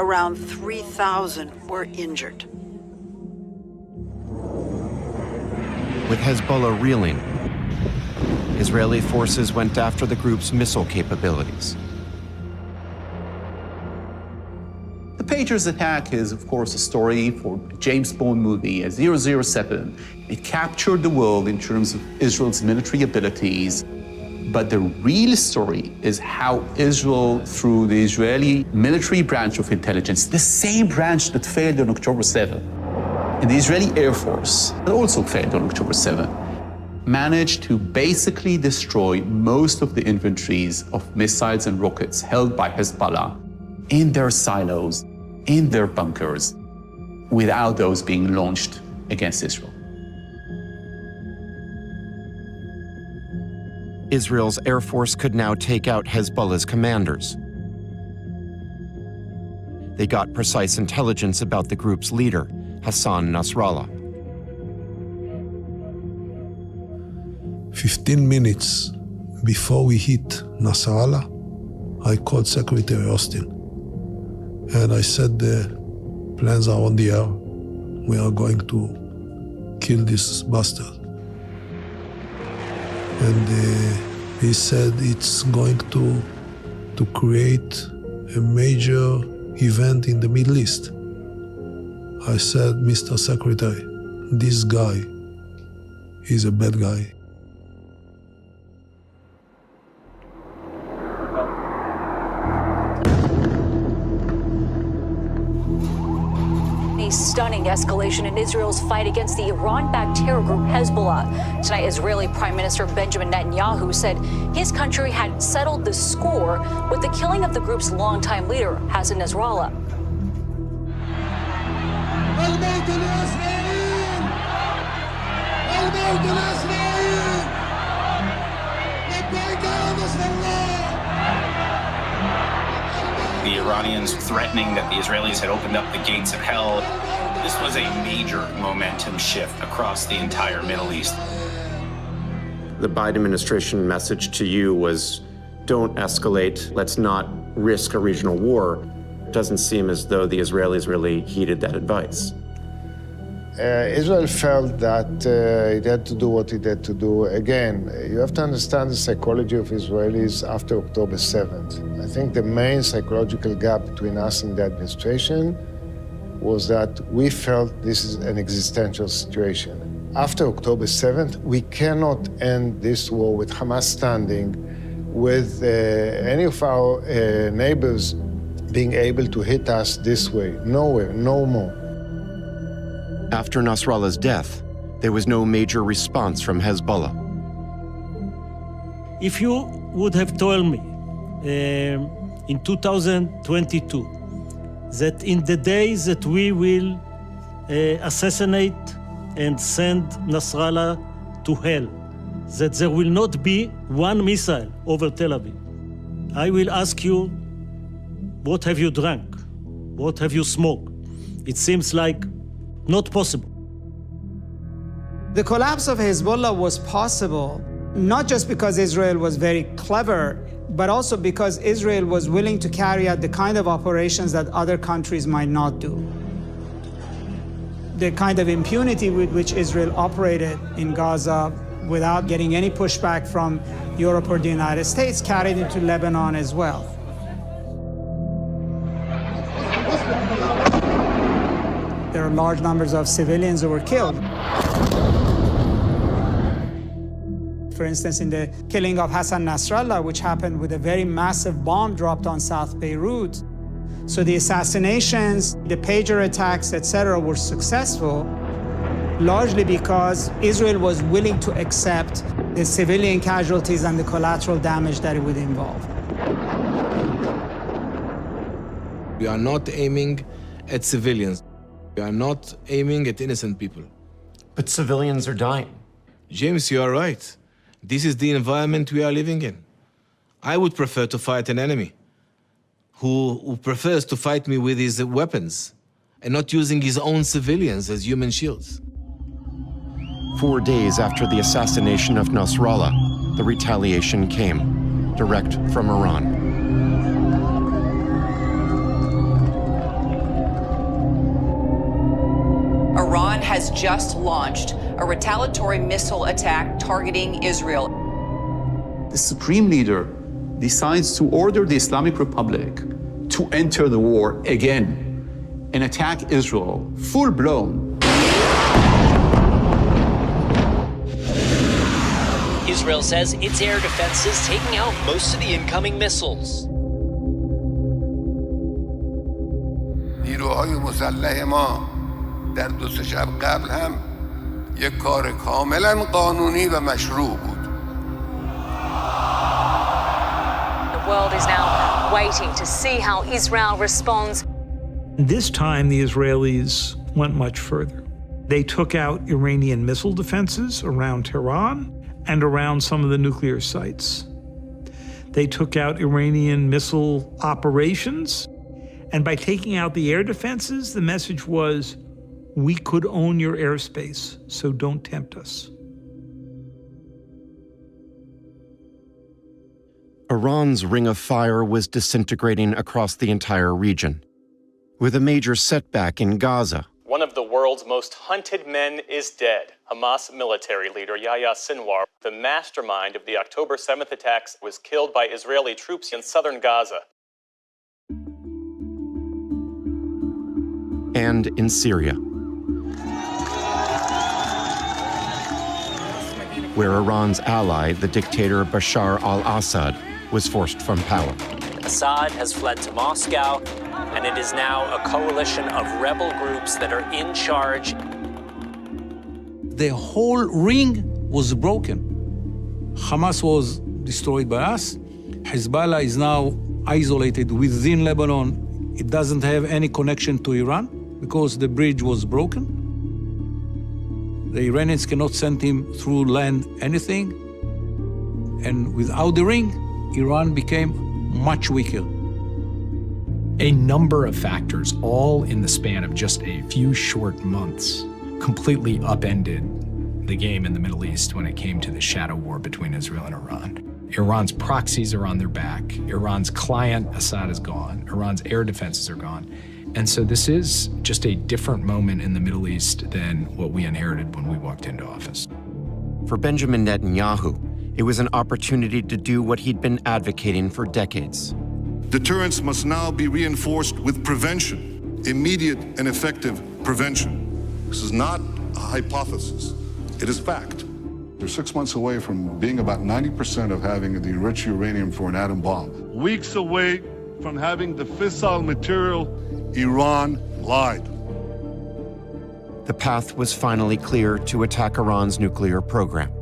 Around 3,000 were injured. With Hezbollah reeling, Israeli forces went after the group's missile capabilities. The Pagers attack is, of course, a story for a James Bond movie, a 007. It captured the world in terms of Israel's military abilities. But the real story is how Israel, through the Israeli military branch of intelligence, the same branch that failed on October 7, and the Israeli Air Force, that also failed on October 7, managed to basically destroy most of the inventories of missiles and rockets held by Hezbollah in their silos, in their bunkers, without those being launched against Israel. Israel's Air Force could now take out Hezbollah's commanders. They got precise intelligence about the group's leader, Hassan Nasrallah. 15 minutes before we hit Nasrallah, I called Secretary Austin. And I said, the plans are on the air. We are going to kill this bastard. And he said it's going to create a major event in the Middle East. I said, Mr. Secretary, this guy is a bad guy. A stunning escalation in Israel's fight against the Iran-backed terror group Hezbollah. Tonight, Israeli Prime Minister Benjamin Netanyahu said his country had settled the score with the killing of the group's longtime leader, Hassan Nasrallah. The Iranians threatening that the Israelis had opened up the gates of hell. This was a major momentum shift across the entire Middle East. The Biden administration message to you was, don't escalate, let's not risk a regional war. It doesn't seem as though the Israelis really heeded that advice. Israel felt that it had to do what it had to do. Again, you have to understand the psychology of Israelis after October 7th. I think the main psychological gap between us and the administration was that we felt this is an existential situation. After October 7th, we cannot end this war with Hamas standing, with any of our neighbors being able to hit us this way. Nowhere, no more. After Nasrallah's death, there was no major response from Hezbollah. If you would have told me in 2022 that in the days that we will assassinate and send Nasrallah to hell, that there will not be one missile over Tel Aviv. I will ask you, what have you drunk? What have you smoked? It seems like not possible. The collapse of Hezbollah was possible not just because Israel was very clever, but also because Israel was willing to carry out the kind of operations that other countries might not do. The kind of impunity with which Israel operated in Gaza without getting any pushback from Europe or the United States carried into Lebanon as well. There are large numbers of civilians who were killed. For instance, in the killing of Hassan Nasrallah, which happened with a very massive bomb dropped on South Beirut. So the assassinations, the pager attacks, etc., were successful, largely because Israel was willing to accept the civilian casualties and the collateral damage that it would involve. We are not aiming at civilians. We are not aiming at innocent people. But civilians are dying. James, you are right. This is the environment we are living in. I would prefer to fight an enemy who prefers to fight me with his weapons and not using his own civilians as human shields. 4 days after the assassination of Nasrallah, the retaliation came, direct from Iran. Iran has just launched a retaliatory missile attack targeting Israel. The supreme leader decides to order the Islamic Republic to enter the war again and attack Israel, full-blown. Israel says its air defense is taking out most of the incoming missiles. نیروهای مسلح ما در 2 شب قبل هم یک کار کاملا قانونی و مشروع بود. The world is now waiting to see how Israel responds. This time, the Israelis went much further. They took out Iranian missile defenses around Tehran and around some of the nuclear sites. They took out Iranian missile operations, and by taking out the air defenses, the message was, we could own your airspace, so don't tempt us. Iran's ring of fire was disintegrating across the entire region, with a major setback in Gaza. One of the world's most hunted men is dead. Hamas military leader Yahya Sinwar, the mastermind of the October 7th attacks, was killed by Israeli troops in southern Gaza. And in Syria, where Iran's ally, the dictator Bashar al-Assad, was forced from power. Assad has fled to Moscow, and it is now a coalition of rebel groups that are in charge. The whole ring was broken. Hamas was destroyed by us. Hezbollah is now isolated within Lebanon. It doesn't have any connection to Iran because the bridge was broken. The Iranians cannot send him through land anything. And without the ring, Iran became much weaker. A number of factors, all in the span of just a few short months, completely upended the game in the Middle East when it came to the shadow war between Israel and Iran. Iran's proxies are on their back. Iran's client, Assad, is gone. Iran's air defenses are gone. And so this is just a different moment in the Middle East than what we inherited when we walked into office. For Benjamin Netanyahu, it was an opportunity to do what he'd been advocating for decades. Deterrence must now be reinforced with prevention, immediate and effective prevention. This is not a hypothesis, it is fact. They're 6 months away from being about 90% of having the enriched uranium for an atom bomb. Weeks away from having the fissile material. Iran lied. The path was finally clear to attack Iran's nuclear program.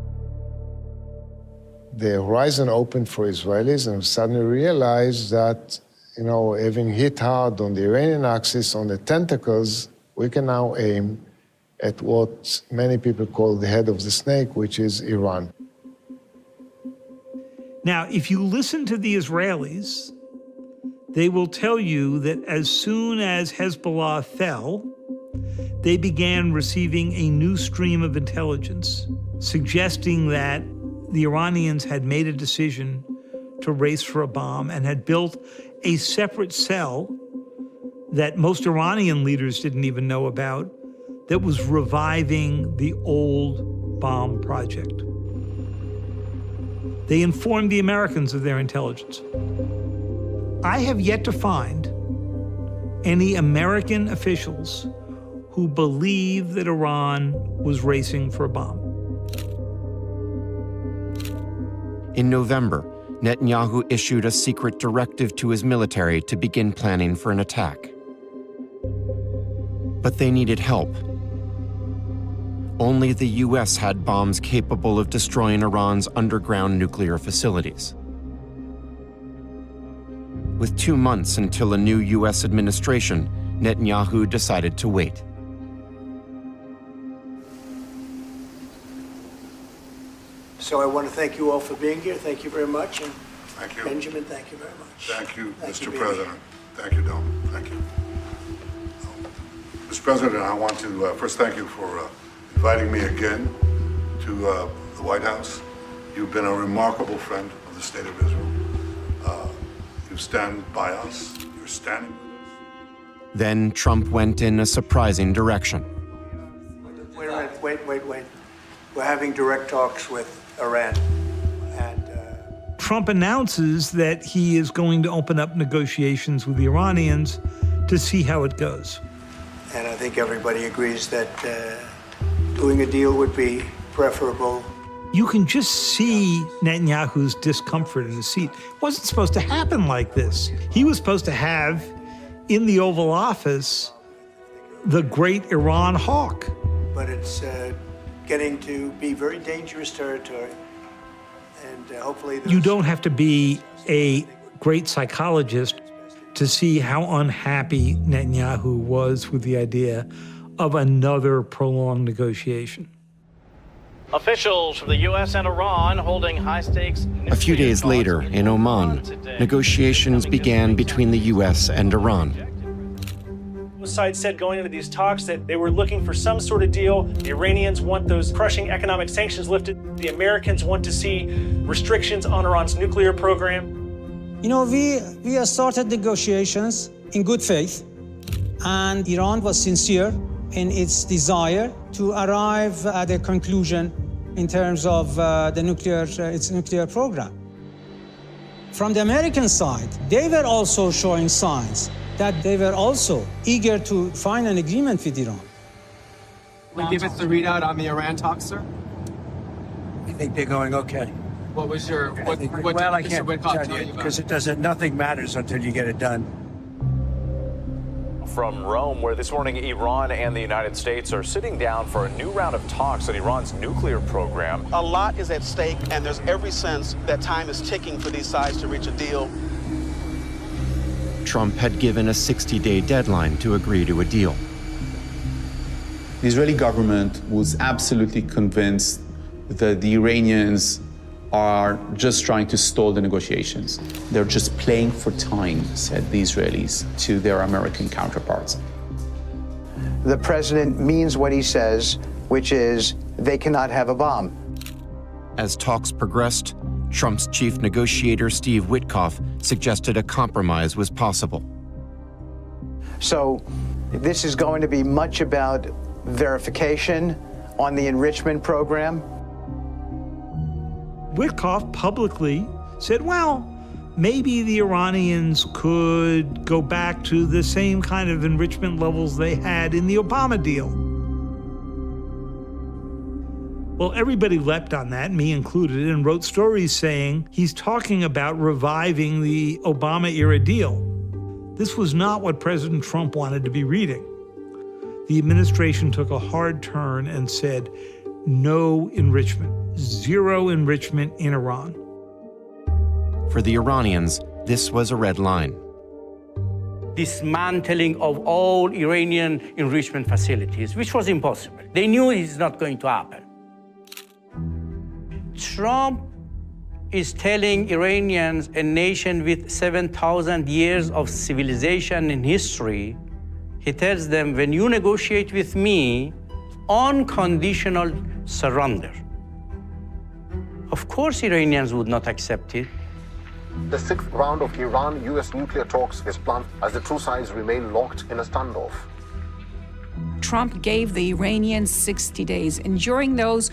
The horizon opened for Israelis and suddenly realized that, having hit hard on the Iranian axis, on the tentacles, We can now aim at what many people call the head of the snake, which is Iran. Now, if you listen to the Israelis, they will tell you that as soon as Hezbollah fell, they began receiving a new stream of intelligence, suggesting that the Iranians had made a decision to race for a bomb and had built a separate cell that most Iranian leaders didn't even know about, that was reviving the old bomb project. They informed the Americans of their intelligence. I have yet to find any American officials who believe that Iran was racing for a bomb. In November, Netanyahu issued a secret directive to his military to begin planning for an attack. But they needed help. Only the US had bombs capable of destroying Iran's underground nuclear facilities. With 2 months until a new US administration, Netanyahu decided to wait. So I want to thank you all for being here. Thank you very much. And thank you. Benjamin, thank you very much. Thank you, Thank you, Mr. President. Thank you, Don. Thank you. Mr. President, I want to first thank you for inviting me again to the White House. You've been a remarkable friend of the State of Israel. You stand by us. You're standing with us. Then Trump went in a surprising direction. Wait a minute, wait. We're having direct talks with Iran. And Trump announces that he is going to open up negotiations with the Iranians to see how it goes. And I think everybody agrees that doing a deal would be preferable. You can just see Netanyahu's discomfort in his seat. It wasn't supposed to happen like this. He was supposed to have, in the Oval Office, the great Iran hawk. But it's getting to be very dangerous territory. And hopefully you don't have to be a great psychologist to see how unhappy Netanyahu was with the idea of another prolonged negotiation. Officials from the U.S. and Iran holding high-stakes. A few days later, in Oman, negotiations began between the U.S. and Iran. Both sides said going into these talks that they were looking for some sort of deal. The Iranians want those crushing economic sanctions lifted. The Americans want to see restrictions on Iran's nuclear program. You know, we started negotiations in good faith, and Iran was sincere in its desire to arrive at a conclusion in terms of its nuclear program. From the American side, they were also showing signs that they were also eager to find an agreement with Iran. Will you give us the readout on the Iran talks, sir? I think they're going okay. What was your, what well, I can't Mr. tell you because nothing matters until you get it done. From Rome, where this morning Iran and the United States are sitting down for a new round of talks on Iran's nuclear program. A lot is at stake, and there's every sense that time is ticking for these sides to reach a deal. Trump had given a 60-day deadline to agree to a deal. The Israeli government was absolutely convinced that the Iranians are just trying to stall the negotiations. They're just playing for time, said the Israelis to their American counterparts. The president means what he says, which is they cannot have a bomb. As talks progressed, Trump's chief negotiator, Steve Witkoff, suggested a compromise was possible. So this is going to be much about verification on the enrichment program. Witkoff publicly said, well, maybe the Iranians could go back to the same kind of enrichment levels they had in the Obama deal. Well, everybody leapt on that, me included, and wrote stories saying he's talking about reviving the Obama-era deal. This was not what President Trump wanted to be reading. The administration took a hard turn and said, no enrichment, zero enrichment in Iran. For the Iranians, this was a red line. dismantling of all Iranian enrichment facilities, which was impossible. They knew it's not going to happen. Trump is telling Iranians, a nation with 7,000 years of civilization and history, he tells them, when you negotiate with me, unconditional surrender. Of course, Iranians would not accept it. The sixth round of Iran-US nuclear talks is planned as the two sides remain locked in a standoff. Trump gave the Iranians 60 days, and during those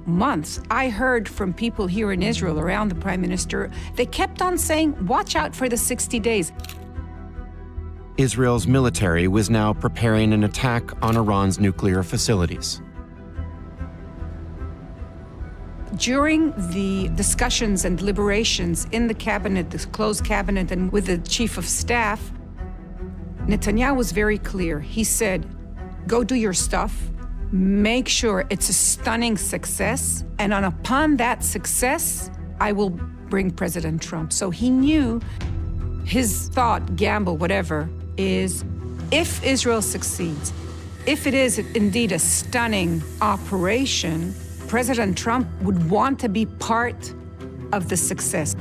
months, I heard from people here in Israel around the Prime Minister, they kept on saying, watch out for the 60 days. Israel's military was now preparing an attack on Iran's nuclear facilities. During the discussions and deliberations in the cabinet, the closed cabinet, and with the chief of staff, Netanyahu was very clear. He said, go do your stuff, make sure it's a stunning success, and upon that success, I will bring President Trump. So he knew his thought, gamble, whatever, is if Israel succeeds, if it is indeed a stunning operation, President Trump would want to be part of the success.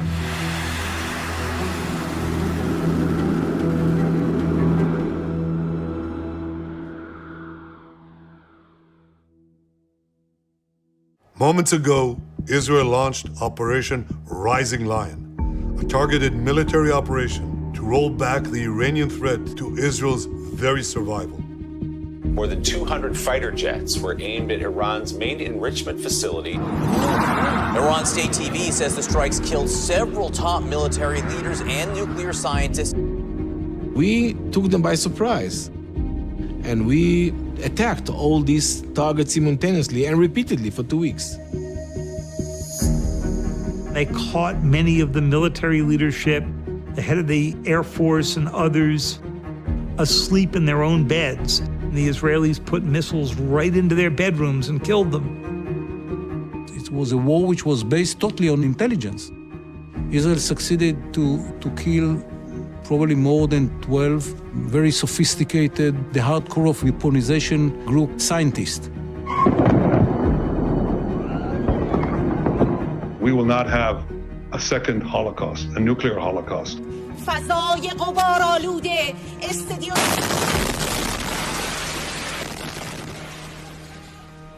Moments ago, Israel launched Operation Rising Lion, a targeted military operation to roll back the Iranian threat to Israel's very survival. More than 200 fighter jets were aimed at Iran's main enrichment facility. Iran state TV says the strikes killed several top military leaders and nuclear scientists. We took them by surprise, and we attacked all these targets simultaneously and repeatedly for 2 weeks. They caught many of the military leadership, the head of the Air Force and others, asleep in their own beds. The Israelis put missiles right into their bedrooms and killed them. It was a war which was based totally on intelligence. Israel succeeded to kill probably more than 12 very sophisticated, the hardcore of weaponization group scientists. We will not have a second Holocaust, a nuclear Holocaust.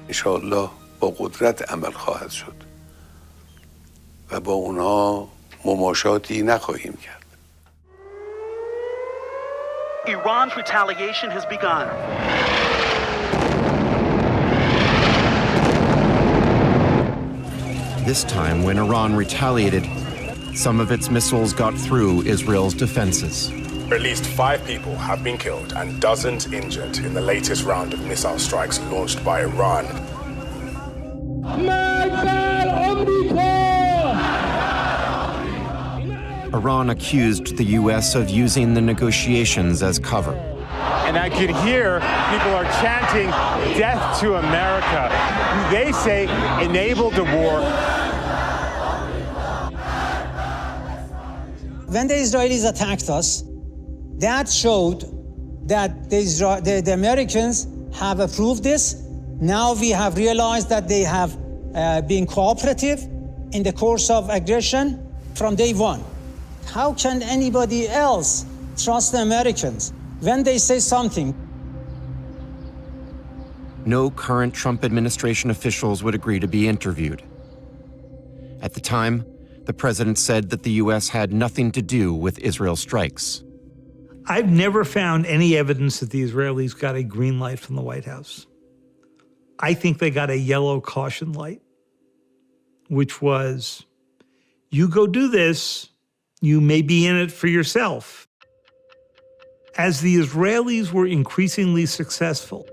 انشاءالله با قدرت عمل خواهد شد و با اونها مماشاتی نخواهیم کرد. Iran's retaliation has begun. This time, when Iran retaliated, some of its missiles got through Israel's defenses. At least 5 people have been killed and dozens injured in the latest round of missile strikes launched by Iran. Iran accused the U.S. of using the negotiations as cover. And I could hear people are chanting, "Death to America." They say enabled the war. When the Israelis attacked us, that showed that the Americans have approved this. Now we have realized that they have been cooperative in the course of aggression from day one. How can anybody else trust the Americans when they say something? No current Trump administration officials would agree to be interviewed. At the time, the president said that the U.S. had nothing to do with Israel strikes. I've never found any evidence that the Israelis got a green light from the White House. I think they got a yellow caution light, which was, you go do this, you may be in it for yourself. As the Israelis were increasingly successful,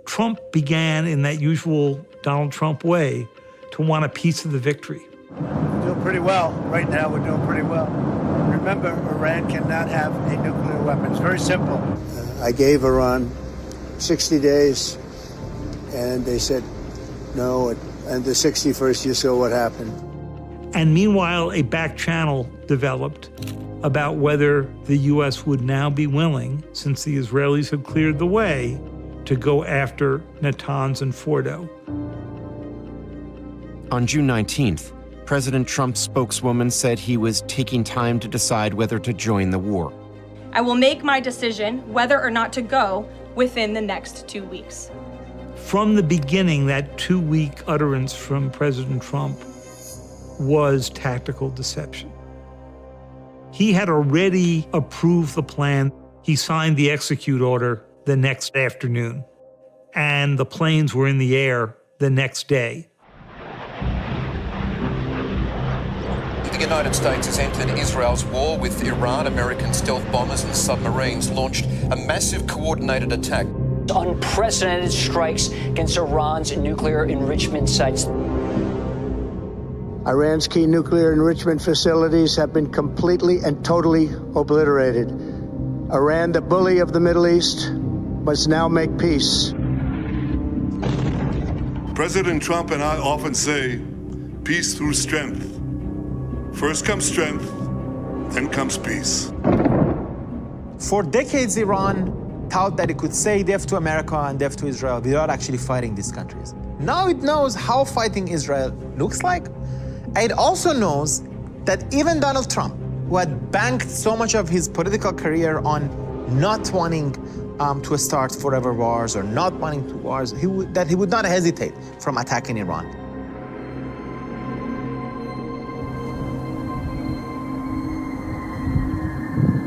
Trump began, in that usual Donald Trump way, to want a piece of the victory. We're doing pretty well. Right now, we're doing pretty well. Remember, Iran cannot have a nuclear weapon. It's very simple. I gave Iran 60 days, and they said no, and the 61st, you saw what happened. And meanwhile, a back channel developed about whether the U.S. would now be willing, since the Israelis had cleared the way, to go after Natanz and Fordo. On June 19th, President Trump's spokeswoman said he was taking time to decide whether to join the war. I will make my decision whether or not to go within the next 2 weeks. From the beginning, that 2-week utterance from President Trump was tactical deception. He had already approved the plan. He signed the execute order the next afternoon, and the planes were in the air the next day. The United States has entered Israel's war with Iran. American stealth bombers and submarines launched a massive coordinated attack. Unprecedented strikes against Iran's nuclear enrichment sites. Iran's key nuclear enrichment facilities have been completely and totally obliterated. Iran, the bully of the Middle East, must now make peace. President Trump and I often say, peace through strength. First comes strength, then comes peace. For decades, Iran thought that it could say death to America and death to Israel without actually fighting these countries. Now it knows how fighting Israel looks like. It also knows that even Donald Trump, who had banked so much of his political career on not wanting to start forever wars or not wanting to wars, he would not hesitate from attacking Iran.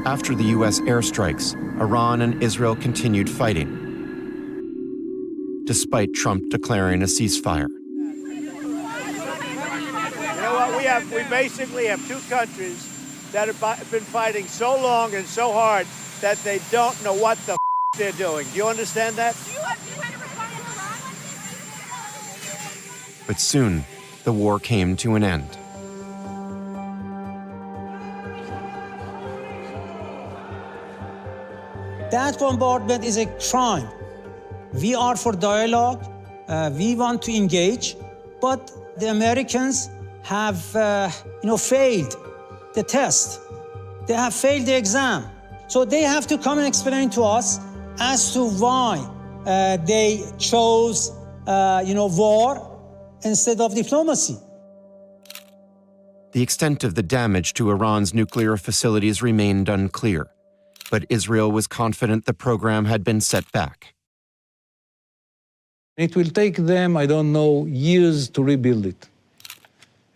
After the U.S. airstrikes, Iran and Israel continued fighting, despite Trump declaring a ceasefire. You know what? We basically have two countries that have been fighting so long and so hard that they don't know what the they're doing. Do you understand that? But soon, the war came to an end. That bombardment is a crime. We are for dialogue. We want to engage, but the Americans have, failed the test. They have failed the exam. So they have to come and explain to us as to why they chose, war instead of diplomacy. The extent of the damage to Iran's nuclear facilities remained unclear, but Israel was confident the program had been set back. It will take them, I don't know, years to rebuild it.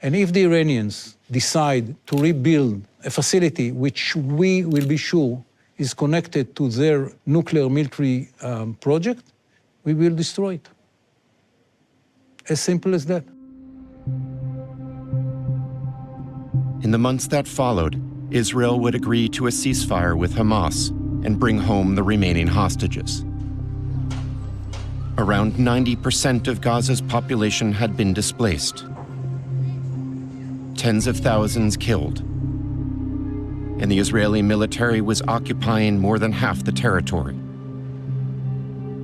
And if the Iranians decide to rebuild a facility which we will be sure is connected to their nuclear military project, we will destroy it. As simple as that. In the months that followed, Israel would agree to a ceasefire with Hamas and bring home the remaining hostages. Around 90% of Gaza's population had been displaced. Tens of thousands killed. And the Israeli military was occupying more than half the territory.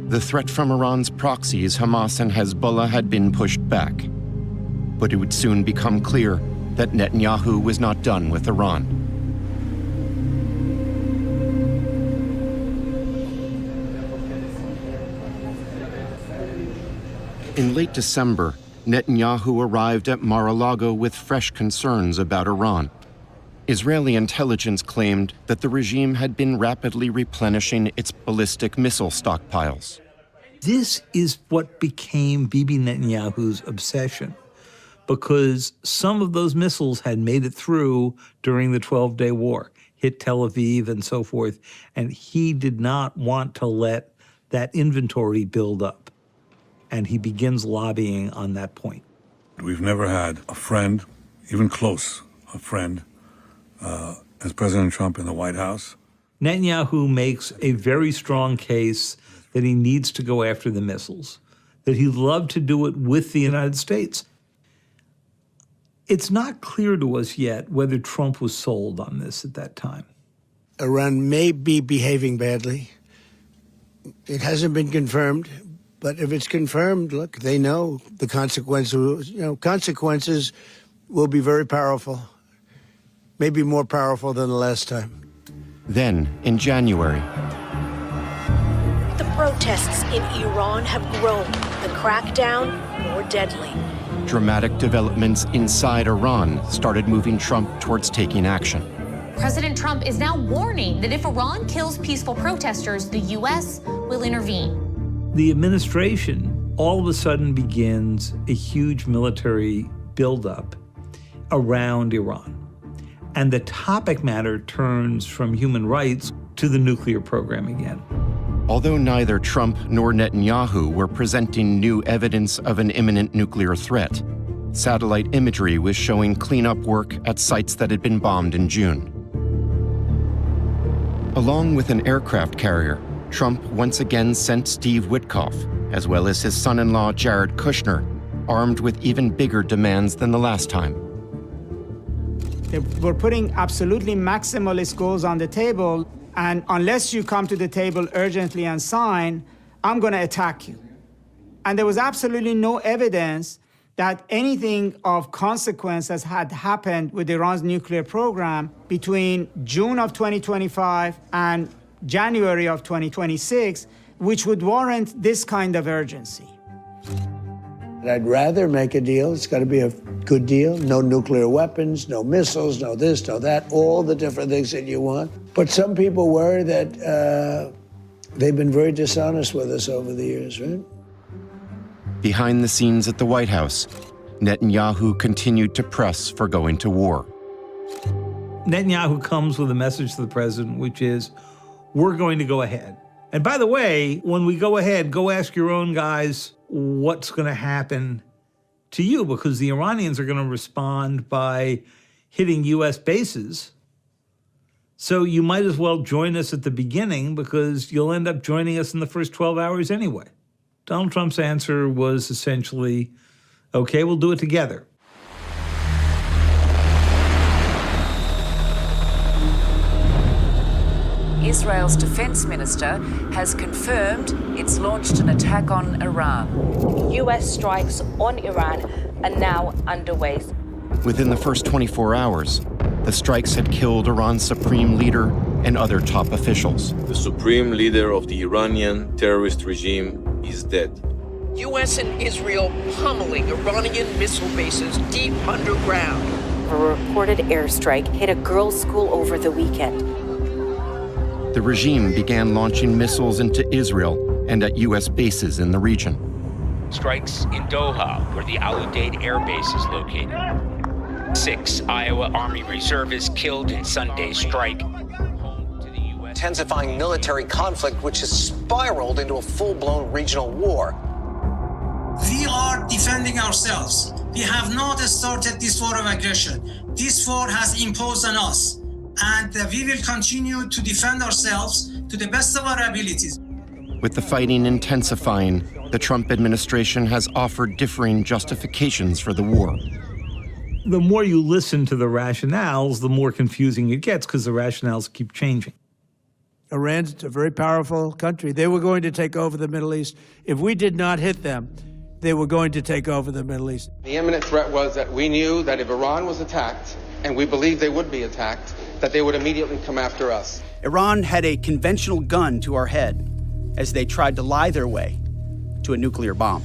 The threat from Iran's proxies, Hamas and Hezbollah, had been pushed back. But it would soon become clear that Netanyahu was not done with Iran. In late December, Netanyahu arrived at Mar-a-Lago with fresh concerns about Iran. Israeli intelligence claimed that the regime had been rapidly replenishing its ballistic missile stockpiles. This is what became Bibi Netanyahu's obsession, because some of those missiles had made it through during the 12-day war, hit Tel Aviv and so forth, and he did not want to let that inventory build up. And he begins lobbying on that point. We've never had a friend, even close, a friend, as President Trump in the White House. Netanyahu makes a very strong case that he needs to go after the missiles, that he'd love to do it with the United States. It's not clear to us yet whether Trump was sold on this at that time. Iran may be behaving badly. It hasn't been confirmed. But if it's confirmed, look, they know the consequences. Consequences will be very powerful. maybe more powerful than the last time. Then, in January, The protests in Iran have grown. The crackdown more deadly. dramatic developments inside Iran started moving Trump towards taking action. President Trump is now warning that if Iran kills peaceful protesters, the U.S. will intervene. The administration all of a sudden begins a huge military buildup around Iran. And the topic matter turns from human rights to the nuclear program again. Although neither Trump nor Netanyahu were presenting new evidence of an imminent nuclear threat, satellite imagery was showing cleanup work at sites that had been bombed in June. Along with an aircraft carrier, Trump once again sent Steve Witkoff, as well as his son-in-law Jared Kushner, armed with even bigger demands than the last time. We're putting absolutely maximalist goals on the table, and unless you come to the table urgently and sign, I'm going to attack you. And there was absolutely no evidence that anything of consequence has had happened with Iran's nuclear program between June of 2025 and January of 2026, which would warrant this kind of urgency. I'd rather make a deal. It's got to be a good deal. No nuclear weapons, no missiles, no this, no that, all the different things that you want. But some people worry that they've been very dishonest with us over the years, right? Behind the scenes at the White House, Netanyahu continued to press for going to war. Netanyahu comes with a message to the president, which is, we're going to go ahead. And by the way, when we go ahead, go ask your own guys what's going to happen to you, because the Iranians are going to respond by hitting U.S. bases. So you might as well join us at the beginning, because you'll end up joining us in the first 12 hours anyway. Donald Trump's answer was essentially, okay, we'll do it together. Israel's defense minister has confirmed it's launched an attack on Iran. U.S. strikes on Iran are now underway. Within the first 24 hours, the strikes had killed Iran's supreme leader and other top officials. The supreme leader of the Iranian terrorist regime is dead. U.S. and Israel pummeling Iranian missile bases deep underground. A reported airstrike hit a girls' school over the weekend. The regime began launching missiles into Israel and at U.S. bases in the region. Strikes in Doha, where the Al Udeid Air Base is located. 6 Iowa Army reservists killed in Sunday's strike. Intensifying military conflict, which has spiraled into a full-blown regional war. We are defending ourselves. We have not started this war of aggression. This war has imposed on us, and we will continue to defend ourselves to the best of our abilities. With the fighting intensifying, the Trump administration has offered differing justifications for the war. The more you listen to the rationales, the more confusing it gets, because the rationales keep changing. Iran's a very powerful country. They were going to take over the Middle East. If we did not hit them, they were going to take over the Middle East. The imminent threat was that we knew that if Iran was attacked, and we believed they would be attacked, that they would immediately come after us. Iran had a conventional gun to our head as they tried to lie their way to a nuclear bomb.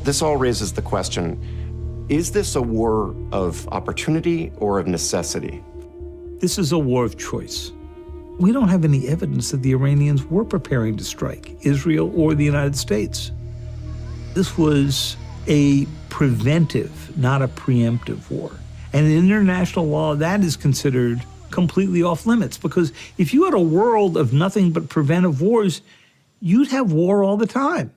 This all raises the question, is this a war of opportunity or of necessity? This is a war of choice. We don't have any evidence that the Iranians were preparing to strike Israel or the United States. This was a preventive, not a preemptive war. And in international law, that is considered completely off limits, because if you had a world of nothing but preventive wars, you'd have war all the time.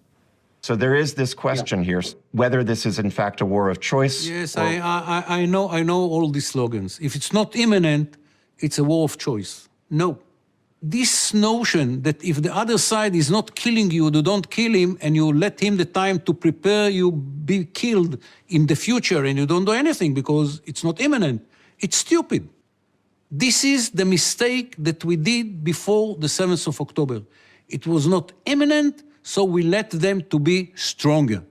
So there is this question here, whether this is in fact a war of choice. Yes, I know all these slogans. If it's not imminent, it's a war of choice. No. This notion that if the other side is not killing you, you don't kill him, and you let him the time to prepare you be killed in the future, and you don't do anything because it's not imminent, it's stupid. This is the mistake that we did before the 7th of October. It was not imminent, so we let them to be stronger.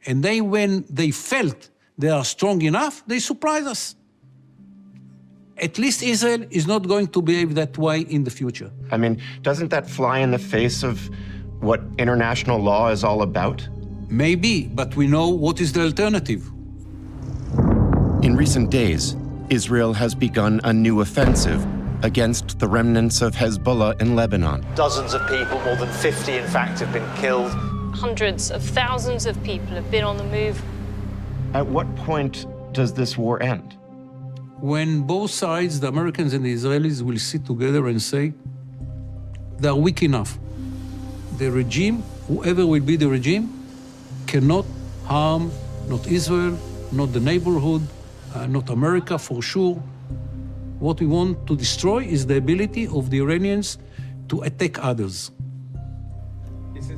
And when they felt they are strong enough, they surprise us. At least Israel is not going to behave that way in the future. I mean, doesn't that fly in the face of what international law is all about? Maybe, but we know what is the alternative. In recent days, Israel has begun a new offensive against the remnants of Hezbollah in Lebanon. Dozens of people, more than 50 in fact, have been killed. Hundreds of thousands of people have been on the move. At what point does this war end? When both sides, the Americans and the Israelis, will sit together and say, they are weak enough. The regime, whoever will be the regime, cannot harm not Israel, not the neighborhood, not America for sure. What we want to destroy is the ability of the Iranians to attack others.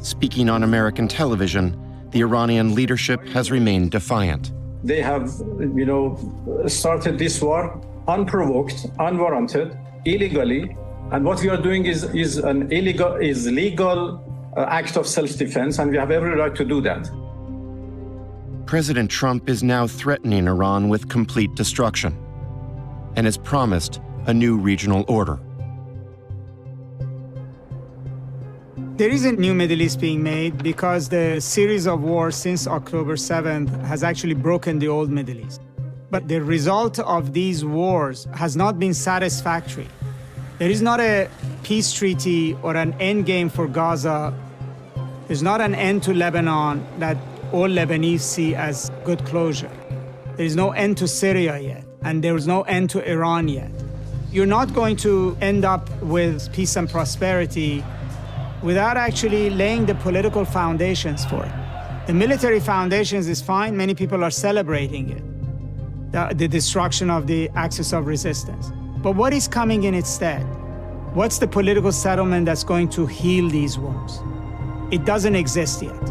Speaking on American television, the Iranian leadership has remained defiant. They have, started this war unprovoked, unwarranted, illegally, and what we are doing is legal act of self-defense, and we have every right to do that. President Trump is now threatening Iran with complete destruction and has promised a new regional order. There is a new Middle East being made because the series of wars since October 7th has actually broken the old Middle East. But the result of these wars has not been satisfactory. There is not a peace treaty or an end game for Gaza. There's not an end to Lebanon that all Lebanese see as good closure. There is no end to Syria yet, and there is no end to Iran yet. You're not going to end up with peace and prosperity without actually laying the political foundations for it. The military foundations is fine, many people are celebrating it, the destruction of the axis of resistance. But what is coming in its stead? What's the political settlement that's going to heal these wounds? It doesn't exist yet.